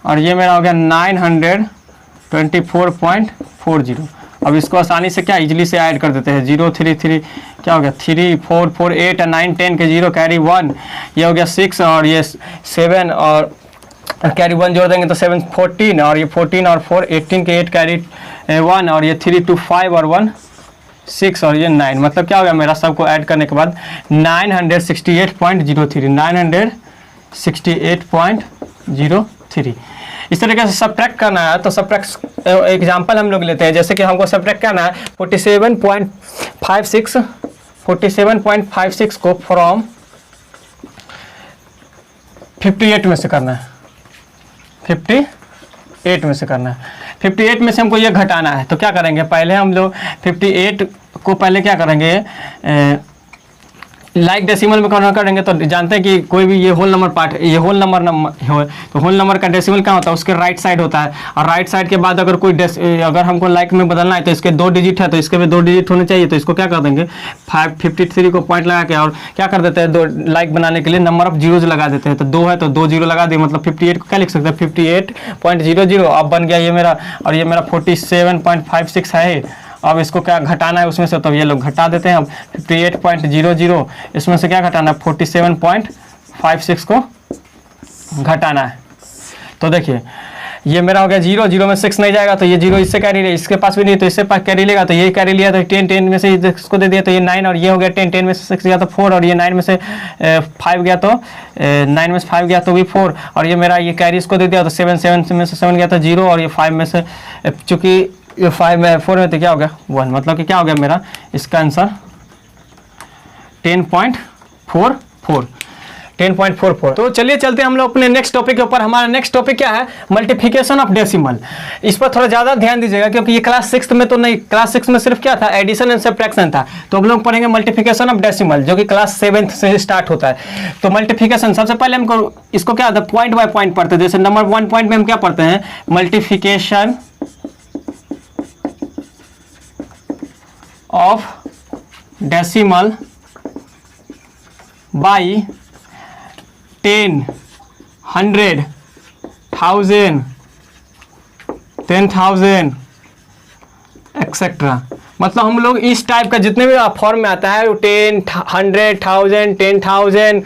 और ये मेरा हो गया 924.40। अब इसको आसानी से क्या इजीली से ऐड कर देते हैं। 0 3 3 क्या हो गया 3 4 4 8 और 9 10 के 0 कैरी 1, ये हो गया 6 और ये 7 और कैरी 1 जोड़ देंगे तो 7 14 और ये 14 और 4 18 के 8 कैरी 1 और ये 3 2 5 और 1 6 और ये 9। मतलब क्या हो गया मेरा सबको ऐड करने के बाद 968.03 968.03। इस तरीके से सब्ट्रैक्ट करना है। तो सब्ट्रैक्ट एग्जांपल हम लोग लेते हैं, जैसे कि हमको सब्ट्रैक्ट करना है 47.56 को फ्रॉम 58 में से करना है। 58 में से करना है। 58 में से हमको ये घटाना है। तो क्या करेंगे, पहले हम लोग 58 को पहले क्या करेंगे, लाइक डेसिमल में कन्वर्ट करेंगे। तो जानते हैं कि कोई भी ये होल नंबर पार्ट, ये होल नंबर हो तो होल नंबर का डेसिमल क्या होता है, उसके राइट साइड होता है। और राइट साइड के बाद अगर कोई अगर हमको लाइक में बदलना है तो इसके 2 डिजिट है तो इसके भी 2 डिजिट होने चाहिए। तो इसको क्या कर देंगे 553 को पॉइंट लगा के और क्या कर देते हैं, 2 लाइक बनाने के लिए नंबर ऑफ जीरोज लगा देते हैं। तो 2 है तो 2 जीरो लगा दिए, मतलब 58 को क्या लिख सकते हैं 58.00। अब बन गया ये मेरा, और ये मेरा 47.56 है। अब इसको क्या घटाना है उसमें से, तो ये लोग घटा देते हैं। अब 58.00 इसमें से क्या घटाना है 47.56 को घटाना है। तो देखिए ये मेरा हो गया 0 0 में 6 नहीं जाएगा तो ये 0 इससे कैरी ले, इसके पास भी नहीं तो इससे पास कैरी लेगा। तो ये कैरी लिया तो 10 10 में से इसको दे दिया तो ये 9 और ये हो गया 10 10 में से 6 गया तो 4 और ये 9 में से 5 गया तो 9 में से 5 गया तो भी 4 और ये मेरा ये कैरी इसको दे दिया तो 7 7 में से 7 गया तो 0 और ये 5 में से, चूँकि ये 5 में 4 में तो क्या हो गया 1, मतलब कि क्या हो गया मेरा इसका आंसर 10.44। तो चलिए चलते हैं हम लोग अपने नेक्स्ट टॉपिक के ऊपर। हमारा नेक्स्ट टॉपिक क्या है, मल्टीप्लिकेशन ऑफ डेसिमल। इस पर थोड़ा ज़्यादा ध्यान दीजिएगा क्योंकि ये क्लास 6 में तो नहीं, क्लास 6 में सिर्फ क्या था, एडिशन एंड सब्ट्रैक्शन था। तो हम लोग पढ़ेंगे मल्टीप्लिकेशन ऑफ डेसिमल जो कि क्लास 7 से स्टार्ट होता है। तो मल्टीप्लिकेशन सबसे पहले हमको इसको क्या होता है, पॉइंट बाय पॉइंट पढ़ते हैं। जैसे नंबर 1 पॉइंट में हम क्या पढ़ते हैं, multiplication of decimal by 10 100 1000 10,000 etcetera. मतलब हम लोग इस टाइप का जितने भी फॉर्म में आता है 10 100 1000 10,000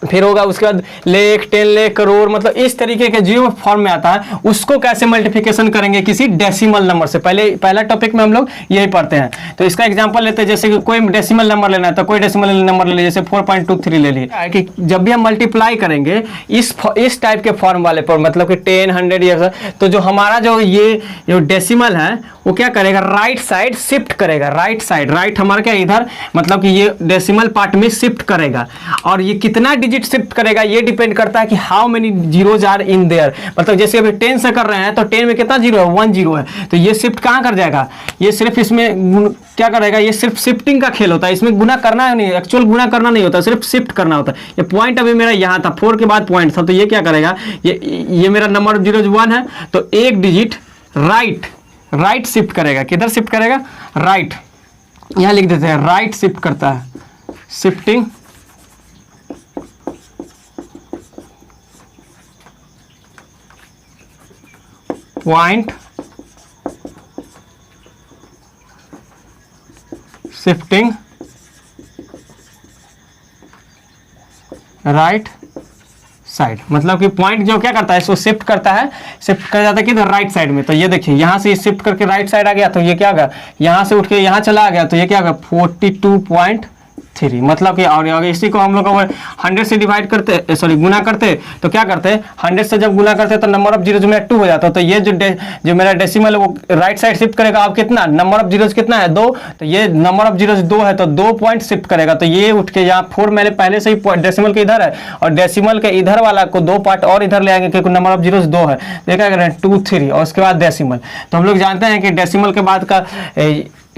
फिर होगा उसके बाद लाख 10 लाख करोड़, मतलब इस तरीके के जो फॉर्म में आता है उसको कैसे मल्टीप्लिकेशन करेंगे किसी डेसिमल नंबर से। पहला टॉपिक में हम लोग यही पढ़ते हैं। तो इसका एग्जांपल लेते हैं, जैसे कि कोई डेसिमल नंबर लेना है तो कोई डेसिमल नंबर ले लीजिए, जैसे 4.23 ले लीजिए। कि जब भी हम मल्टीप्लाई करेंगे इस टाइप के फॉर्म वाले पर, मतलब कि 10 100 ये, तो जो हमारा जो ये जो डेसिमल है वो क्या करेगा, राइट साइड शिफ्ट करेगा। राइट साइड, राइट हमारा क्या इधर, मतलब कि ये डेसिमल पार्ट में शिफ्ट करेगा। और ये कितना डिजिट शिफ्ट करेगा ये डिपेंड करता है कि how many zeros are in there. मतलब जैसे अभी 10 से कर रहे हैं तो 10 में कितना जीरो है, 1 जीरो है। तो ये शिफ्ट कहाँ कर जाएगा, ये सिर्फ इसमें क्या करेगा, ये सिर्फ शिफ्टिंग का खेल होता है। इसमें गुना करना नहीं, एक्चुअल गुना करना नहीं होता, सिर्फ शिफ्ट करना होता है। ये पॉइंट अभी मेरा यहाँ था, 4 के बाद पॉइंट था, तो ये क्या करेगा, ये मेरा नंबर ऑफ जीरोज 1 है तो एक डिजिट राइट शिफ्ट करेगा। किधर शिफ्ट करेगा, राइट। यहां लिख देते हैं राइट शिफ्ट करता है, shifting point shifting right side. मतलब कि पॉइंट जो क्या करता है इसको शिफ्ट करता है, शिफ्ट कर जाता है किधर, राइट साइड में। तो ये देखिए यहाँ से शिफ्ट करके राइट साइड आ गया तो ये क्या होगा, यहाँ से उठ के यहाँ चला गया तो ये क्या होगा 42.3। मतलब कि और इसी को हम लोग 100 से डिवाइड करते, सॉरी गुना करते तो क्या करते, 100 से जब गुना करते तो नंबर ऑफ जीरोज में 2 हो जाता। तो ये जो मेरा डेसिमल है वो राइट साइड शिफ्ट करेगा। अब कितना नंबर ऑफ जीरोज कितना है 2, तो ये नंबर ऑफ जीरोज 2 है तो 2 पॉइंट शिफ्ट करेगा। तो ये उठ के यहाँ 4 मैंने पहले से ही डेसिमल के इधर है और डेसिमल के इधर वाला को 2 पार्ट और इधर ले आएंगे क्योंकि नंबर ऑफ जीरोज 2 है। देखा करें 2 3 और उसके बाद डेसिमल। तो हम लोग जानते हैं कि डेसिमल के बाद का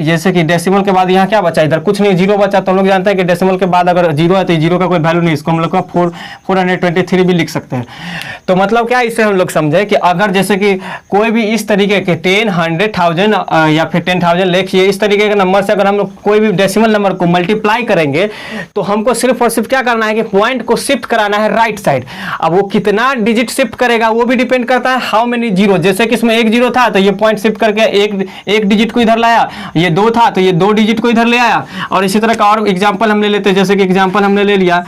जैसे कि डेसिमल के बाद यहाँ क्या बचा, इधर कुछ नहीं, जीरो बचा। तो हम लोग जानते हैं कि डेसिमल के बाद अगर जीरो है तो जीरो का कोई वैल्यू नहीं, इसको हम लोग का 423 भी लिख सकते हैं। तो मतलब क्या, इससे हम लोग समझे कि अगर जैसे कि कोई भी इस तरीके के 10, 100, 1000 या फिर 10,000 लिखिए, इस तरीके के नंबर से अगर हम लोग कोई भी डेसिमल नंबर को मल्टीप्लाई करेंगे तो हमको सिर्फ और सिर्फ क्या करना है कि पॉइंट को शिफ्ट कराना है राइट साइड। अब वो कितना डिजिट शिफ्ट करेगा वो भी डिपेंड करता है हाउ मेनी जीरो। जैसे कि इसमें 1 जीरो था तो ये पॉइंट शिफ्ट करके एक डिजिट को इधर लाया, ये 2 था तो ये 2 डिजिट को इधर ले आया। और इसी तरह का और एग्जांपल हम ले लेते हैं, जैसे कि एग्जांपल हमने ले लिया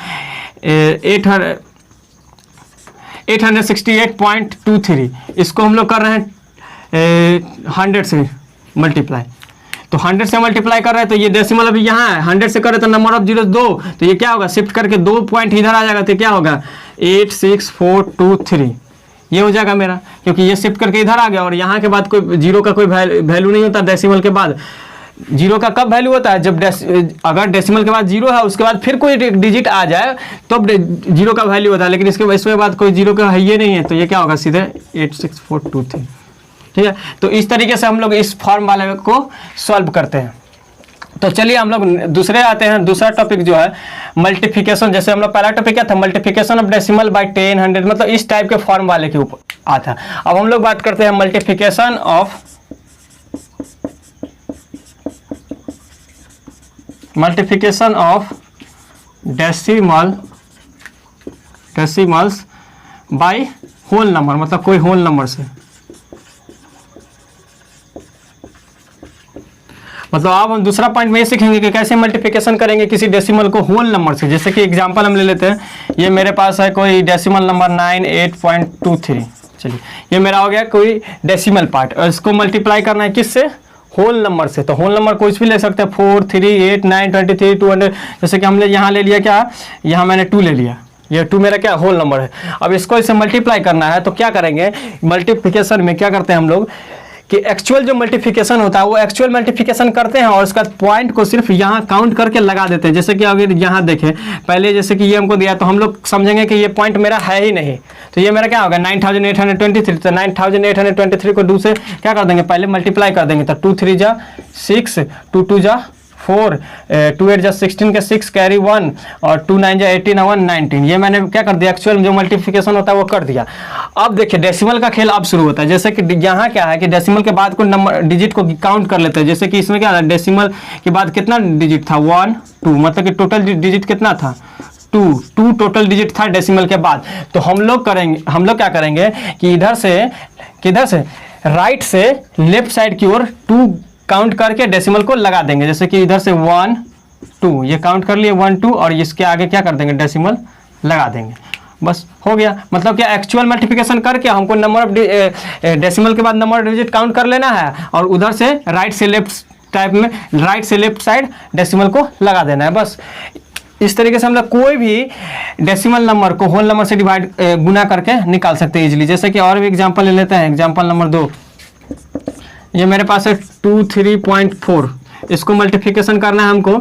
868.23, इसको हम लोग कर रहे हैं 100 से मल्टीप्लाई। तो 100 से मल्टीप्लाई कर रहे हैं तो ये डेसिमल अभी यहाँ है, 100 से करे तो नंबर ऑफ जीरो 2, तो ये क्या होगा, शिफ्ट करके 2 पॉइंट इधर आ जाएगा तो क्या होगा 86423, ये हो जाएगा मेरा, क्योंकि ये शिफ्ट करके इधर आ गया। और यहाँ के बाद कोई जीरो का कोई वैल्यू नहीं होता डेसिमल के बाद। जीरो का कब वैल्यू होता है, जब अगर डेसिमल के बाद जीरो है उसके बाद फिर कोई डिजिट आ जाए तो जीरो का वैल्यू होता है, लेकिन इसके बाद कोई जीरो का है ये नहीं है, तो ये क्या होगा सीधे 86423। ठीक है, तो इस तरीके से हम लोग इस फॉर्म वाले को सॉल्व करते हैं। तो चलिए हम लोग दूसरे आते हैं। दूसरा टॉपिक जो है मल्टीप्लिकेशन। जैसे हम लोग पहला टॉपिक क्या था, मल्टीप्लिकेशन ऑफ डेसिमल बाय 10, 100, मतलब इस टाइप के फॉर्म वाले के ऊपर आता है। अब हम लोग बात करते हैं multiplication of decimals by whole number, मतलब कोई होल नंबर से। मतलब अब हम दूसरा पॉइंट में ये सीखेंगे कि कैसे मल्टीप्लिकेशन करेंगे किसी डेसिमल को होल नंबर से। जैसे कि एग्जांपल हम ले लेते हैं, ये मेरे पास है कोई डेसिमल नंबर 98.23। चलिए ये मेरा हो गया कोई डेसिमल पार्ट, और इसको मल्टीप्लाई करना है किससे, होल नंबर से। तो होल नंबर कुछ भी ले सकते हैं, 4, 3, 8, 9, 23, 200। जैसे कि हमने यहाँ ले लिया क्या, यहाँ मैंने 2 ले लिया, ये 2 मेरा क्या होल नंबर है। अब इसको इसे मल्टीप्लाई करना है तो क्या करेंगे, मल्टीप्लिकेशन में क्या करते हैं हम लोग कि एक्चुअल जो मल्टीप्लिकेशन होता है वो एक्चुअल मल्टीप्लिकेशन करते हैं और उसके बाद पॉइंट को सिर्फ यहाँ काउंट करके लगा देते हैं। जैसे कि अगर यहाँ देखें पहले, जैसे कि ये हमको दिया तो हम लोग समझेंगे कि ये पॉइंट मेरा है ही नहीं, तो ये मेरा क्या होगा 9823। तो 9823 को 2 से क्या कर देंगे, पहले मल्टीप्लाई कर देंगे। तो 2 3 जा 6, 2 2 जा 4, 2 8 जा 16 के 6 कैरी 1, और 2 9 जा 18 और 1 19। ये मैंने क्या कर दिया, एक्चुअल जो मल्टीप्लिकेशन होता है वो कर दिया। अब देखिए डेसिमल का खेल अब शुरू होता है। जैसे कि यहाँ क्या है कि डेसिमल के बाद को नंबर डिजिट को काउंट कर लेते हैं। जैसे कि इसमें क्या है, डेसिमल के बाद कितना डिजिट था, 1 2, मतलब कि टोटल डिजिट कितना था, 2 टोटल डिजिट था डेसिमल के बाद। तो हम लोग क्या करेंगे कि इधर से किधर से, राइट से लेफ्ट साइड की ओर 2 काउंट करके डेसिमल को लगा देंगे। जैसे कि इधर से 1 2 ये काउंट कर लिए 1 2, और इसके आगे क्या कर देंगे, डेसिमल लगा देंगे, बस हो गया। मतलब क्या, एक्चुअल मल्टीप्लिकेशन करके हमको नंबर ऑफ डेसिमल के बाद नंबर ऑफ डिजिट काउंट कर लेना है, और उधर से राइट से लेफ्ट टाइप में, राइट से लेफ्ट साइड डेसिमल को लगा देना है, बस। इस तरीके से हम लोग कोई भी डेसिमल नंबर को होल नंबर से डिवाइड गुना करके निकाल सकते हैं इजीली। जैसे कि और भी एग्जांपल ले लेते हैं। एग्जांपल नंबर 2, ये मेरे पास है 23.4, इसको मल्टीप्लिकेशन करना है हमको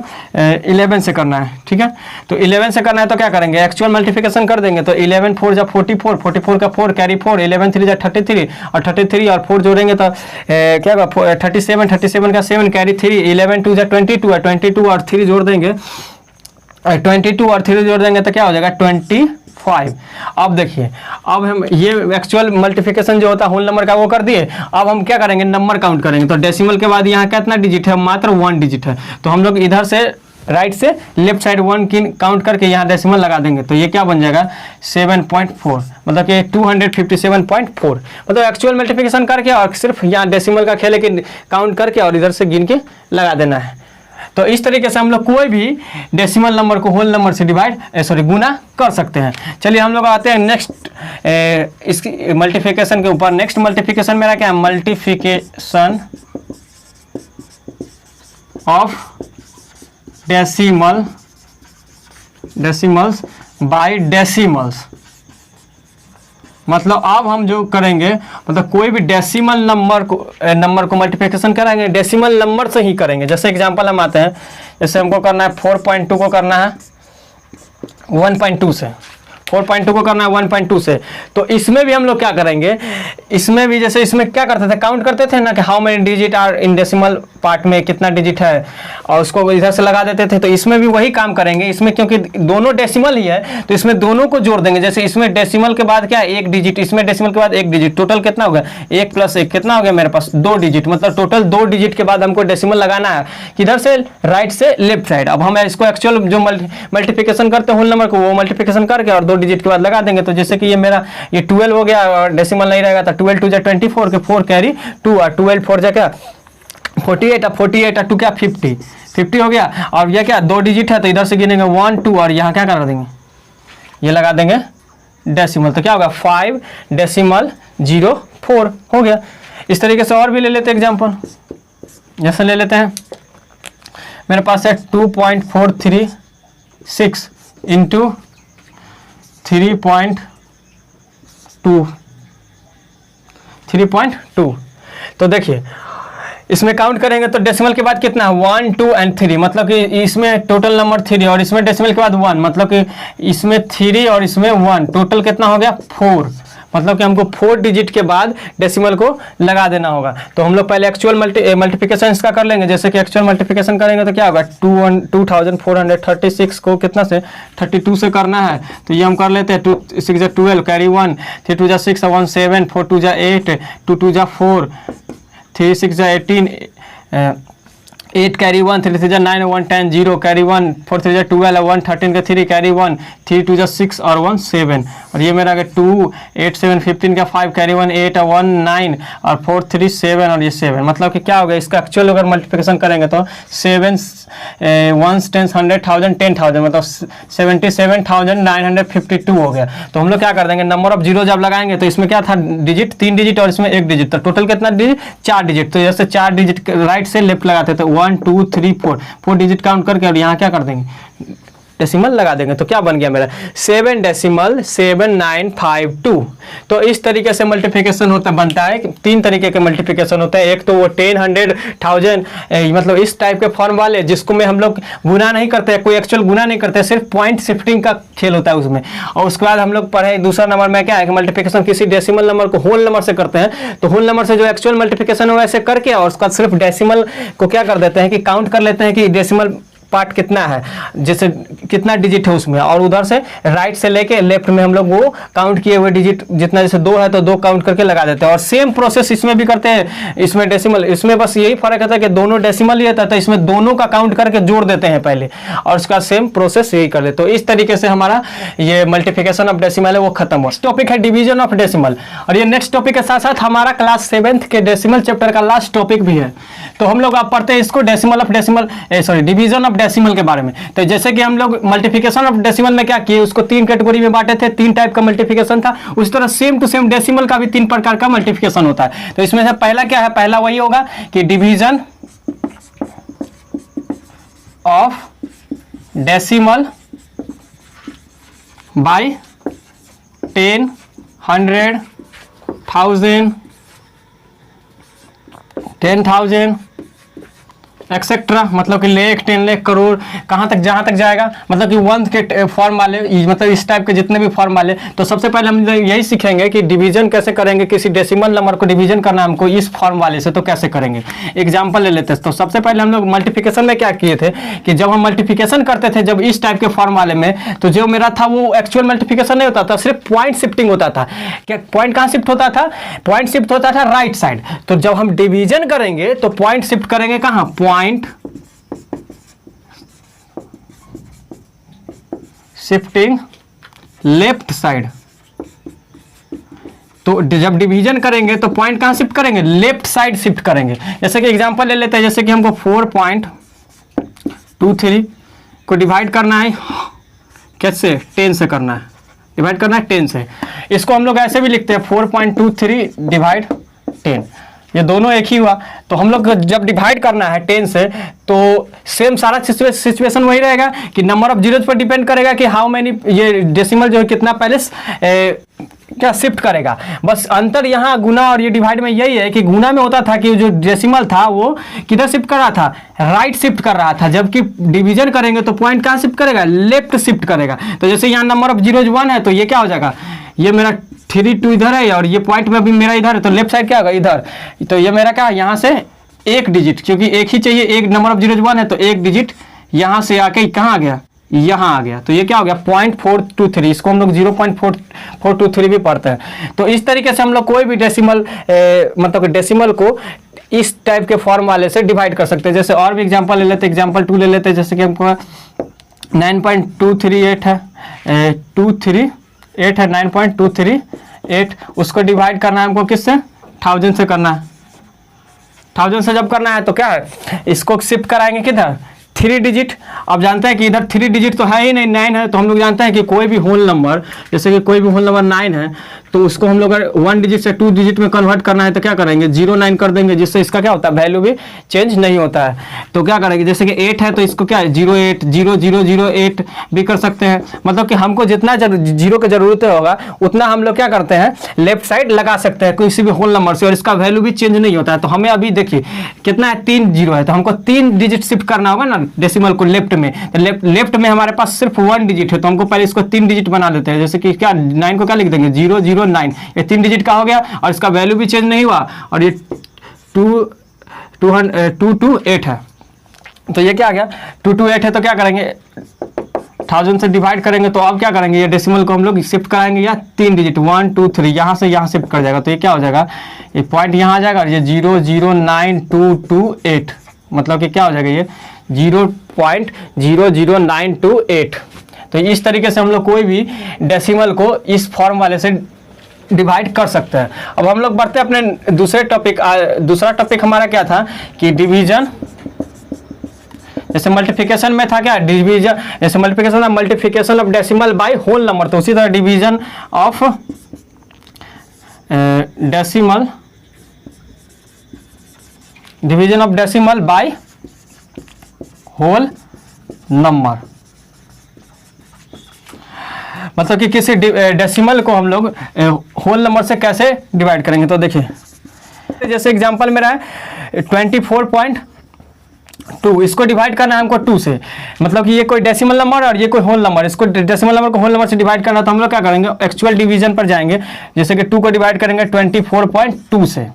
11 से करना है, ठीक है। तो 11 से करना है तो क्या करेंगे, एक्चुअल मल्टीप्लिकेशन कर देंगे। तो 11 4 जा 44, 44 का 4 कैरी 4, 11 3 जा 33, और 33 और 4 जोड़ेंगे तो क्या होगा 37, 37 का 7 कैरी 3, 11 2 जा 22, और 22 और 3 जोड़ देंगे, 22 और 3 जोड़ देंगे तो क्या हो जाएगा 25। अब देखिए, अब हम ये एक्चुअल मल्टीप्लिकेशन जो होता है होल नंबर का वो कर दिए। अब हम क्या करेंगे, नंबर काउंट करेंगे। तो डेसिमल के बाद यहाँ कितना डिजिट है, मात्र 1 डिजिट है। तो हम लोग इधर से राइट से लेफ्ट साइड 1 की काउंट करके यहाँ डेसिमल लगा देंगे। तो ये क्या बन जाएगा 7.4, मतलब कि 257.4। मतलब एक्चुअल मल्टीप्लिकेशन करके और सिर्फ यहाँ डेसिमल का खेल है कि काउंट करके और इधर से गिन के लगा देना है। तो इस तरीके से हम लोग कोई भी डेसिमल नंबर को होल नंबर से गुना कर सकते हैं। चलिए हम लोग आते हैं नेक्स्ट इसकी मल्टीप्लिकेशन के ऊपर। नेक्स्ट मल्टीप्लिकेशन मेरा क्या है, multiplication of decimals by decimals. मतलब अब हम जो करेंगे, मतलब कोई भी डेसिमल नंबर को मल्टीप्लिकेशन करेंगे डेसिमल नंबर से ही करेंगे। जैसे एग्जांपल हम आते हैं, जैसे हमको करना है 4.2 को करना है 1.2 से। 4.2 को करना है 1.2 से। तो इसमें भी हम लोग क्या करेंगे, इसमें भी जैसे इसमें क्या करते थे, काउंट करते थे ना कि how many digit are in decimal part में कितना डिजिट है, और उसको इधर से लगा देते थे। तो इसमें भी वही काम करेंगे, इसमें क्योंकि दोनों डेसिमल ही है तो इसमें दोनों को जोड़ देंगे। जैसे इसमें डेसिमल के बाद क्या है, एक डिजिट, इसमें डेसिमल के बाद एक डिजिट, टोटल कितना होगा 1 + 1 कितना हो गया मेरे पास 2 डिजिट, मतलब टोटल 2 डिजिट के बाद हमको डेसिमल लगाना है किधर से, राइट से लेफ्ट साइड। अब हम इसको एक्चुअल जो मल्टीप्लिकेशन करते हैं होल नंबर को, वो मल्टीप्लिकेशन करके और 2 डिजिट के बाद लगा देंगे। तो जैसे कि ये मेरा ये 12 हो गया और डेसिमल नहीं रहेगा तो 12 × 2 = 24 के 4 कैरी 2 और 12 4 जा क्या 48 और 48 और 2 क्या 50 हो गया। और ये क्या 2 डिजिट है तो इधर से गिनेंगे 1 2 और यहाँ क्या कर देंगे, ये लगा देंगे डेसिमल। तो क्या होगा 5.04 हो गया। इस तरीके से और भी ले लेते हैं एग्जाम्पल, जैसे ले लेते हैं मेरे पास है 2.436 इंटू 3.2। तो देखिए इसमें काउंट करेंगे तो डेसिमल के बाद कितना है 1 2 और 3, मतलब कि इसमें टोटल नंबर 3 और इसमें डेसिमल के बाद 1, मतलब कि इसमें 3 और इसमें 1, टोटल कितना हो गया 4, मतलब कि हमको 4 डिजिट के बाद डेसिमल को लगा देना होगा। तो हम लोग पहले एक्चुअल मल्टीप्लिकेशन इसका कर लेंगे। जैसे कि एक्चुअल मल्टीप्लिकेशन करेंगे तो क्या होगा 2436 को कितना से 32 से करना है। तो ये हम कर लेते हैं 2 6 = 12 कैरी 1 3 2 = 6 1 7 4 2 = 8 2 2 = 4 3 6 = 18 8 कैरी 1 3 3 = 9 1 10 0 कैरी 1 4 3 = 12 1 13 का 3 कैरी 1 3 2 = 6 और 1 7 और ये मेरा 2 8 7 15 का 5 कैरी 1 8 और 1 9 और 4 3 7 और ये 7, मतलब कि क्या होगा इसका एक्चुअल अगर मल्टीप्लिकेशन करेंगे तो 7 1 10 100 1000 10,000 मतलब 77,952 हो गया। तो हम लोग क्या कर देंगे, नंबर ऑफ जीरो जब लगाएंगे तो इसमें क्या था डिजिट 3 डिजिट और इसमें 1 डिजिट, तो टोटल कितना डिजिट 4 डिजिट। तो जैसे 4 डिजिट राइट से लेफ्ट लगाते थे 1 2 3 4 डिजिट काउंट करके और यहाँ क्या कर देंगे डेसिमल लगा देंगे। तो क्या बन गया मेरा 7.7952। तो इस तरीके से मल्टीप्लिकेशन बनता है। 3 तरीके के मल्टीप्लिकेशन होता है, एक तो वो 10 100 1000 मतलब इस टाइप के फॉर्म वाले जिसको में हम लोग गुना नहीं करते, कोई एक्चुअल गुना नहीं करते, सिर्फ पॉइंट शिफ्टिंग का खेल होता है उसमें। और उसके बाद हम लोग पढ़े दूसरा नंबर में क्या है कि मल्टीप्लिकेशन किसी डेसिमल नंबर को होल नंबर से करते हैं। तो होल नंबर से जो एक्चुअल मल्टीप्लिकेशन है वैसे करके और उसका सिर्फ डेसिमल को क्या कर देते हैं कि काउंट कर लेते हैं कि डेसिमल पार्ट कितना है, जैसे कितना डिजिट है उसमें, और उधर से राइट से लेके लेफ्ट में हम लोग वो काउंट किए हुए डिजिट जितना, जैसे 2 है तो 2 काउंट करके लगा देते हैं। और सेम प्रोसेस इसमें भी करते हैं, इसमें डेसिमल, इसमें बस यही फर्क होता है कि दोनों डेसिमल ही रहता है तो इसमें दोनों का काउंट करके जोड़ देते हैं पहले और उसका सेम प्रोसेस यही कर देते। तो इस तरीके से हमारा ये मल्टीप्लिकेशन ऑफ डेसिमल है वो खत्म हुआ। टॉपिक है डिवीजन ऑफ डेसिमल, और ये नेक्स्ट टॉपिक के साथ साथ हमारा क्लास 7th के डेसिमल चैप्टर का लास्ट टॉपिक भी है। तो हम लोग अब पढ़ते हैं इसको डिवीजन ऑफ डेसिमल के बारे में। तो जैसे कि हम लोग मल्टीप्लिकेशन ऑफ डेसिमल में क्या किए, उसको 3 कैटेगरी में बांटे थे, 3 टाइप का मल्टीप्लिकेशन था। उस तरह सेम टू सेम डेसिमल का भी 3 प्रकार का मल्टीप्लिकेशन होता है। तो इसमें से पहला क्या है, पहला वही होगा कि division of decimal by 10 100 1000 10,000 etcetera, मतलब कि लाख 10 लाख करोड़ कहाँ तक जहाँ तक जाएगा, मतलब कि 1 के फॉर्म वाले, मतलब इस टाइप के जितने भी फॉर्म वाले। तो सबसे पहले हम यही सीखेंगे कि डिवीजन कैसे करेंगे, किसी डेसिमल नंबर को डिवीजन करना हमको इस फॉर्म वाले से, तो कैसे करेंगे एग्जाम्पल ले लेते हैं। तो सबसे पहले हम लोग मल्टीप्लिकेशन में क्या किए थे कि जब हम मल्टीप्लिकेशन करते थे जब इस टाइप के फॉर्म वाले में, तो जो मेरा था वो एक्चुअल मल्टीप्लिकेशन नहीं होता था, सिर्फ पॉइंट शिफ्टिंग होता था। क्या पॉइंट कहाँ शिफ्ट होता था, पॉइंट शिफ्ट होता था राइट साइड। तो जब हम डिवीजन करेंगे तो पॉइंट शिफ्ट करेंगे कहाँ, पॉइंट शिफ्टिंग लेफ्ट साइड। तो जब डिवीजन करेंगे तो पॉइंट कहां शिफ्ट करेंगे, लेफ्ट साइड शिफ्ट करेंगे। जैसे कि एग्जांपल ले लेते हैं, जैसे कि हमको 4.23 को डिवाइड करना है, कैसे 10 से करना है, डिवाइड करना है 10 से। इसको हम लोग ऐसे भी लिखते हैं 4.23 डिवाइड 10, ये दोनों एक ही हुआ। तो हम लोग जब डिवाइड करना है 10 से तो सेम सारा सिचुएशन वही रहेगा कि नंबर ऑफ जीरोज पर डिपेंड करेगा कि हाउ मैनी, ये डेसिमल जो है कितना पहले क्या शिफ्ट करेगा। बस अंतर यहाँ गुना और ये डिवाइड में यही है कि गुना में होता था कि जो डेसिमल था वो किधर शिफ्ट कर रहा था, राइट शिफ्ट कर रहा था, जबकि डिवीजन करेंगे तो पॉइंट कहाँ शिफ्ट करेगा, लेफ्ट शिफ्ट करेगा। तो जैसे यहाँ नंबर ऑफ जीरोज 1 है तो ये क्या हो जाएगा, ये मेरा 3 2 इधर है और ये पॉइंट में भी मेरा इधर है, तो लेफ्ट साइड क्या होगा इधर, तो ये मेरा क्या यहाँ से एक डिजिट, क्योंकि एक ही चाहिए, एक नंबर ऑफ जीरोज 1 है तो एक डिजिट यहाँ से आके कहाँ आ गया, यहाँ आ गया, तो ये क्या हो गया 0.423, इसको हम लोग 0.423 भी पढ़ते हैं। तो इस तरीके से हम लोग कोई भी डेसिमल मतलब डेसिमल को इस टाइप के फॉर्म वाले से डिवाइड कर सकते हैं। जैसे और भी एग्जांपल ले लेते हैं, एग्जांपल 2 ले लेते हैं, जैसे कि हमको 9.238 है 238 है 9.238, उसको डिवाइड करना है हमको किससे, 1000 से करना है। 1000 से जब करना है तो क्या है, इसको शिफ्ट कराएंगे किधर, 3 डिजिट। अब जानते हैं कि इधर 3 डिजिट तो है ही नहीं, 9 है, तो हम लोग जानते हैं कि कोई भी होल नंबर, जैसे कि कोई भी होल नंबर 9 है तो उसको हम लोग अगर 1 डिजिट से 2 डिजिट में कन्वर्ट करना है तो क्या करेंगे, 09 कर देंगे, जिससे इसका क्या होता है, वैल्यू भी चेंज नहीं होता है। तो क्या करेंगे, जैसे कि 8 है तो इसको क्या है 08 0008 भी कर सकते हैं। मतलब कि हमको जितना जीरो की जरूरत होगा उतना हम लोग क्या करते हैं, लेफ्ट साइड लगा सकते हैं किसी भी होल नंबर से, और इसका वैल्यू भी चेंज नहीं होता है। तो हमें अभी देखिए कितना है, 3 जीरो है, तो हमको 3 डिजिट शिफ्ट करना होगा ना डेसिमल को लेफ्ट में। तो लेफ्ट में हमारे पास सिर्फ 1 डिजिट है, तो हमको पहले इसको 3 डिजिट बना देते हैं। जैसे कि क्या 9 को क्या लिख देंगे 009, ये 3 डिजिट का हो गया और इसका वैल्यू भी चेंज नहीं हुआ, और ये 228 है, तो ये क्या आ गया 228 है। तो क्या करेंगे 1000 से डिवाइड करेंगे, तो अब क्या करेंगे, ये डेसिमल को हम लोग शिफ्ट कराएंगे या 3 डिजिट 1 2 3 यहाँ से यहाँ शिफ्ट कर जाएगा, तो ये क्या हो जाएगा, ये पॉइंट यहाँ आ जाएगा और ये 009228, मतलब कि क्या हो जाएगा ये 0.00928। तो इस तरीके से हम लोग कोई भी डेसिमल को इस फॉर्म वाले से डिवाइड कर सकते हैं। अब हम लोग बढ़ते हैं अपने दूसरे टॉपिक। दूसरा टॉपिक हमारा क्या था कि डिवीजन, जैसे मल्टीप्लिकेशन में था क्या डिवीजन, जैसे multiplication multiplication of decimal by whole number, तो उसी तरह division of decimal by whole number, मतलब कि किसी डेसिमल को हम लोग होल नंबर से कैसे डिवाइड करेंगे। तो देखिए जैसे एग्जांपल मेरा है 24.2, इसको डिवाइड करना है हमको 2 से, मतलब कि ये कोई डेसिमल नंबर और ये कोई होल नंबर, इसको डेसिमल नंबर को होल नंबर से डिवाइड करना, तो हम लोग क्या करेंगे एक्चुअल डिवीजन पर जाएंगे। जैसे कि 2 को डिवाइड करेंगे 24.2 से,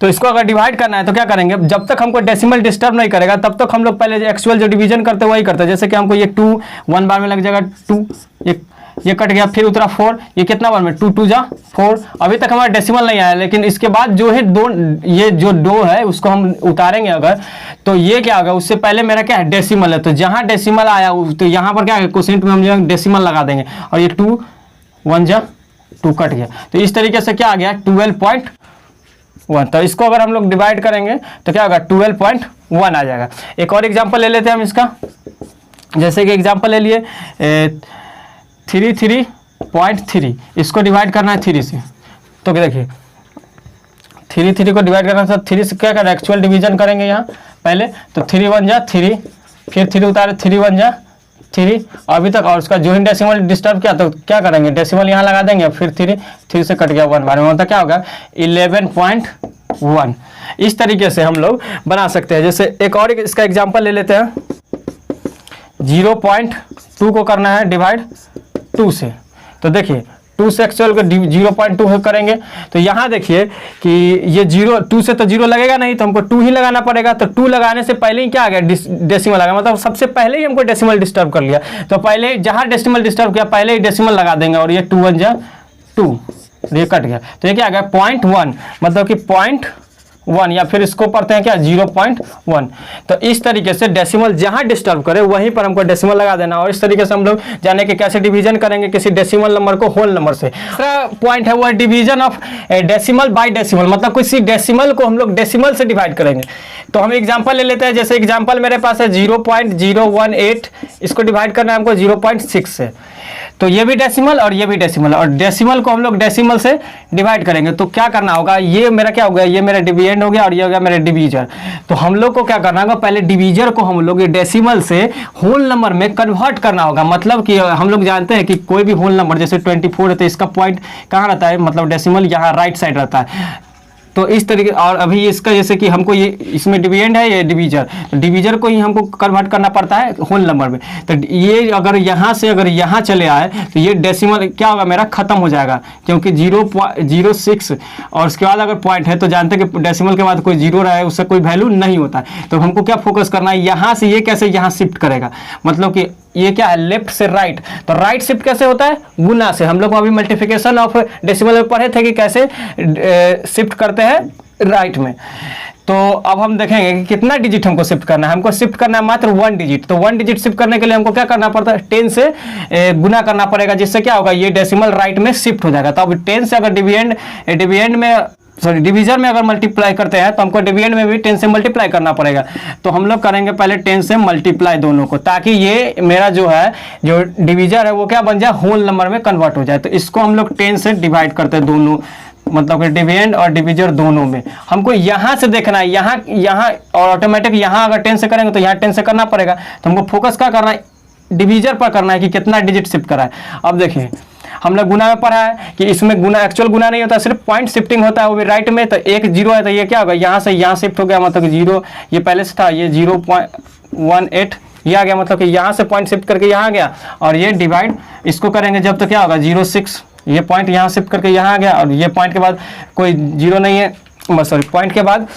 तो इसको अगर डिवाइड करना है तो क्या करेंगे, जब तक हमको डेसिमल डिस्टर्ब नहीं करेगा तब तक हम लोग पहले एक्चुअल जो डिवीजन करते हैं वही करते हैं। जैसे कि हमको ये 2 1 बार में लग जाएगा 2, ये कट गया, फिर उतरा 4, ये कितना बार में 2 2 जा 4, अभी तक हमारा डेसिमल नहीं आया, लेकिन इसके बाद जो है ये जो 2 है उसको हम उतारेंगे अगर, तो ये क्या होगा, उससे पहले मेरा क्या है डेसिमल है, तो जहाँ डेसिमल आया तो यहाँ पर क्या है कोसेंट में हम डेसिमल लगा देंगे, और ये 2 1 जा 2 कट गया, तो इस तरीके से क्या आ गया 12.1। तो इसको अगर हम लोग डिवाइड करेंगे तो क्या होगा 12.1 आ जाएगा। एक और एग्जांपल ले लेते हैं हम इसका, जैसे कि एग्जांपल ले लिए 33.3, इसको डिवाइड करना है 3 से, तो देखिए 3 को डिवाइड करना है 3 से, क्या करें एक्चुअल डिवीजन करेंगे यहाँ पहले, तो 3 1 जा 3, फिर 3 उतारे 3 1 जा 3, अभी तक, और उसका जो ही डेसिमल डिस्टर्ब किया तो क्या करेंगे डेसिमल यहाँ लगा देंगे, फिर 3 से कट गया 1 बार में, मतलब क्या होगा 11.1। इस तरीके से हम लोग बना सकते हैं। जैसे एक और इसका एग्जांपल ले लेते हैं, 0.2 को करना है डिवाइड 2 से, तो देखिए 2 से एक्चुअल को 0.2 करेंगे, तो यहाँ देखिए कि ये 2 से तो 0 लगेगा नहीं, तो हमको 2 ही लगाना पड़ेगा। तो 2 लगाने से पहले ही क्या आ गया डेसिमल लगा, मतलब सबसे पहले ही हमको डेसिमल डिस्टर्ब कर लिया, तो पहले जहाँ डेसिमल डिस्टर्ब किया पहले ही डेसिमल लगा देंगे, और ये 2 1 जा 2, ये कट गया, तो ये क्या आ गया 0.1, मतलब कि 0.1, या फिर इसको पढ़ते हैं क्या 0.1। तो इस तरीके से डेसिमल जहां डिस्टर्ब करे वहीं पर हमको डेसिमल लगा देना, और इस तरीके से हम लोग जाने के कैसे डिवीजन करेंगे किसी डेसिमल नंबर को होल नंबर से। दूसरा पॉइंट है वो है division of decimal by decimal, मतलब किसी डेसिमल को हम लोग डेसिमल से डिवाइड करेंगे। तो हम एग्जांपल ले लेते हैं, जैसे एग्जांपल मेरे पास है 0.018, इसको डिवाइड करना है हमको 0.6 से, तो ये भी डेसिमल और ये भी डेसिमल, और डेसिमल को हम लोग डेसिमल से डिवाइड करेंगे, तो क्या करना होगा, ये मेरा क्या होगा, ये मेरा डिविडेंड हो गया और ये हो गया मेरा डिवीजर। तो हम लोग को क्या करना होगा, पहले डिवीजर को हम लोग ये डेसिमल से होल नंबर में कन्वर्ट करना होगा। मतलब कि हम लोग जानते हैं कि कोई भी होल नंबर जैसे 24 है तो इसका पॉइंट कहाँ रहता है, मतलब डेसिमल यहाँ राइट साइड रहता है। तो इस तरीके, और अभी इसका जैसे कि हमको ये इसमें डिविडेंड है, ये डिवीजर, तो डिवीजर को ही हमको कन्वर्ट करना पड़ता है होल नंबर में। तो ये अगर यहाँ से अगर यहाँ चले आए तो ये डेसिमल क्या होगा, मेरा खत्म हो जाएगा, क्योंकि 0.06 और उसके बाद अगर पॉइंट है तो जानते हैं कि डेसिमल के बाद कोई जीरो रहे उससे कोई वैल्यू नहीं होता है। तो हमको क्या फोकस करना है, यहाँ से ये कैसे यहाँ शिफ्ट करेगा, मतलब कि ये क्या है, लेफ्ट से राइट। तो राइट शिफ्ट कैसे होता है, गुना से। हम लोग अभी मल्टीप्लिकेशन ऑफ डेसिमल में पढ़े थे कि कैसे शिफ्ट करते हैं राइट में। तो अब हम देखेंगे कि कितना डिजिट हमको शिफ्ट करना है। हमको शिफ्ट करना है मात्र 1 डिजिट। तो 1 डिजिट शिफ्ट करने के लिए हमको क्या करना पड़ता है, 10 से गुना करना पड़ेगा, जिससे क्या होगा, ये डेसिमल राइट में शिफ्ट हो जाएगा। तो अब 10 से अगर डिवीजन में अगर मल्टीप्लाई करते हैं तो हमको डिविडेंड में भी 10 से मल्टीप्लाई करना पड़ेगा। तो हम लोग करेंगे पहले 10 से मल्टीप्लाई दोनों को, ताकि ये मेरा जो है जो डिवीजर है वो क्या बन जाए, होल नंबर में कन्वर्ट हो जाए। तो इसको हम लोग 10 से डिवाइड करते हैं दोनों, मतलब कि डिविडेंड और डिवीजर दोनों में। हमको यहाँ से देखना है, यहाँ और ऑटोमेटिक यहाँ अगर 10 से करेंगे तो यहाँ 10 से करना पड़ेगा। तो हमको फोकस क्या करना है, डिवीजर पर करना है कि कितना डिजिट शिफ्ट करा है। अब देखिए हम लोग गुना में पढ़ा है कि इसमें गुना, एक्चुअल गुना नहीं होता, सिर्फ पॉइंट शिफ्टिंग होता है, वो भी राइट में। तो एक जीरो है तो ये क्या होगा, यहाँ से यहाँ शिफ्ट हो गया, मतलब जीरो ये पहले से था, ये 0.18 ये आ गया, मतलब कि यहाँ से पॉइंट शिफ्ट करके यहाँ आ गया। और ये डिवाइड इसको करेंगे जब तो क्या होगा 0.6, ये पॉइंट यहाँ शिफ्ट करके यहाँ आ गया। और ये पॉइंट के बाद कोई जीरो नहीं है, सॉरी पॉइंट के बाद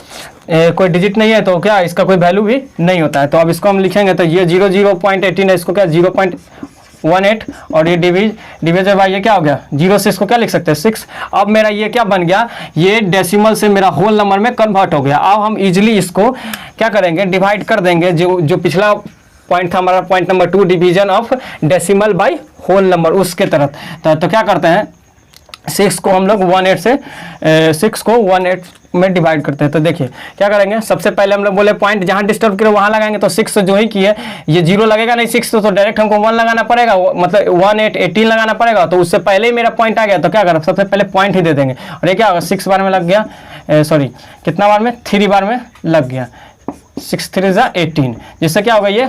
कोई डिजिट नहीं है, तो क्या इसका कोई वैल्यू भी नहीं होता है। तो अब इसको हम लिखेंगे तो ये 0.18 है, इसको क्या 0.18 और ये डिविजन बाय ये क्या हो गया 0 से इसको क्या लिख सकते हैं 6। अब मेरा ये क्या बन गया, ये डेसिमल से मेरा होल नंबर में कन्वर्ट हो गया। अब हम इजीली इसको क्या करेंगे, डिवाइड कर देंगे। जो पिछला पॉइंट था हमारा point number 2, division of decimal by whole number, उसके तरफ। तो क्या करते हैं, 6 को हम लोग 18 से 6 को 18 में डिवाइड करते हैं। तो देखिए क्या करेंगे, सबसे पहले हम लोग बोले पॉइंट जहां डिस्टर्ब करे वहां लगाएंगे। तो 6 जो ही किए, ये 0 लगेगा नहीं 6 तो डायरेक्ट हमको 1 लगाना पड़ेगा, मतलब 18 लगाना पड़ेगा। तो उससे पहले ही मेरा पॉइंट आ गया, तो क्या करें, सबसे पहले पॉइंट ही दे देंगे। और ये क्या होगा, 6 बार में लग गया, सॉरी कितना बार में, 3 बार में लग गया, 6 3 = 18, जिससे क्या होगा ये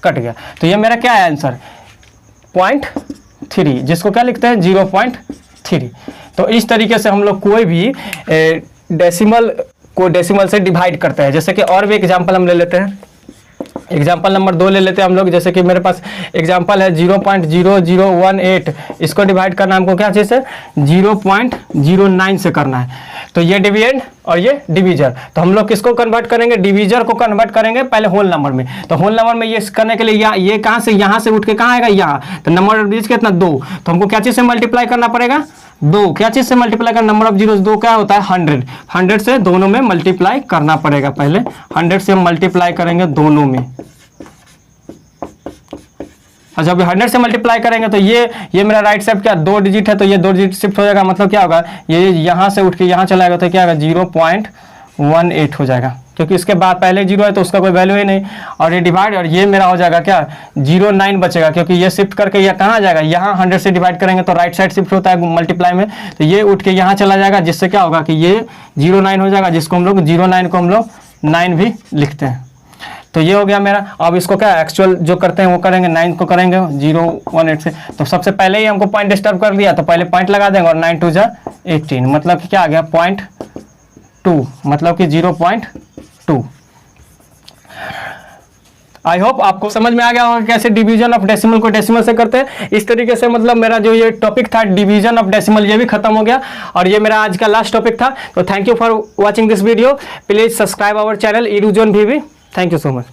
कट गया। तो ये मेरा क्या है आंसर, 0.3, जिसको क्या लिखते हैं 0.3। तो इस तरीके से हम लोग कोई भी डेसिमल को डेसिमल से डिवाइड करते हैं। जैसे कि और भी एग्जांपल हम ले लेते हैं, एग्जाम्पल नंबर 2 ले लेते हैं हम लोग। जैसे कि मेरे पास एग्जाम्पल है 0.0018, इसको डिवाइड करना हमको क्या चीज़ है 0.09 से करना है। तो ये डिविडेंड और ये डिवीजर, तो हम लोग किसको कन्वर्ट करेंगे, डिवीजर को कन्वर्ट करेंगे पहले होल नंबर में। तो होल नंबर में ये करने के लिए ये कहाँ से, यहाँ से उठ के कहाँ आएगा, यहाँ। तो नंबर ऑफ डिजिट कितना 2, तो हमको क्या चीज़ से मल्टीप्लाई करना पड़ेगा 2, क्या चीज़ से मल्टीप्लाई करना, नंबर ऑफ जीरोस 2 क्या होता है 100 से दोनों में मल्टीप्लाई करना पड़ेगा। पहले 100 से हम मल्टीप्लाई करेंगे दोनों में। और जब 100 से मल्टीप्लाई करेंगे तो ये मेरा राइट साइड क्या 2 डिजिट है, तो ये 2 डिजिट शिफ्ट हो जाएगा, मतलब क्या होगा ये यहाँ से उठ के यहाँ चला जाएगा, तो क्या होगा 0.18 हो जाएगा, क्योंकि इसके बाद पहले 0 है तो उसका कोई वैल्यू ही नहीं। और ये डिवाइड, और ये मेरा हो जाएगा क्या 0.9 बचेगा, क्योंकि ये शिफ्ट करके ये कहाँ आ जाएगा, यहाँ 100 से डिवाइड करेंगे तो राइट साइड शिफ्ट होता है मल्टीप्लाई में, तो ये उठ के यहाँ चला जाएगा, जिससे क्या होगा कि ये 0.9 हो जाएगा, जिसको हम लोग 0.9 को हम लोग 9 भी लिखते हैं। तो ये हो गया मेरा। अब इसको क्या एक्चुअल जो करते हैं वो करेंगे, 9 को करेंगे 0.18 से। तो सबसे पहले ही हमको पॉइंट डिस्टर्ब कर दिया, तो पहले पॉइंट लगा देंगे, और 9 2 = 18, मतलब कि क्या आ गया 0.2, मतलब कि 0.2। आई होप आपको समझ में आ गया होगा कैसे डिवीजन ऑफ डेसिमल को डेसिमल से करते हैं। इस तरीके से मतलब मेरा जो ये टॉपिक था डिवीजन ऑफ डेसिमल, ये भी खत्म हो गया, और ये मेरा आज का लास्ट टॉपिक था। तो thank you for watching this video, please subscribe our channel EduZone VV। Thank you so much.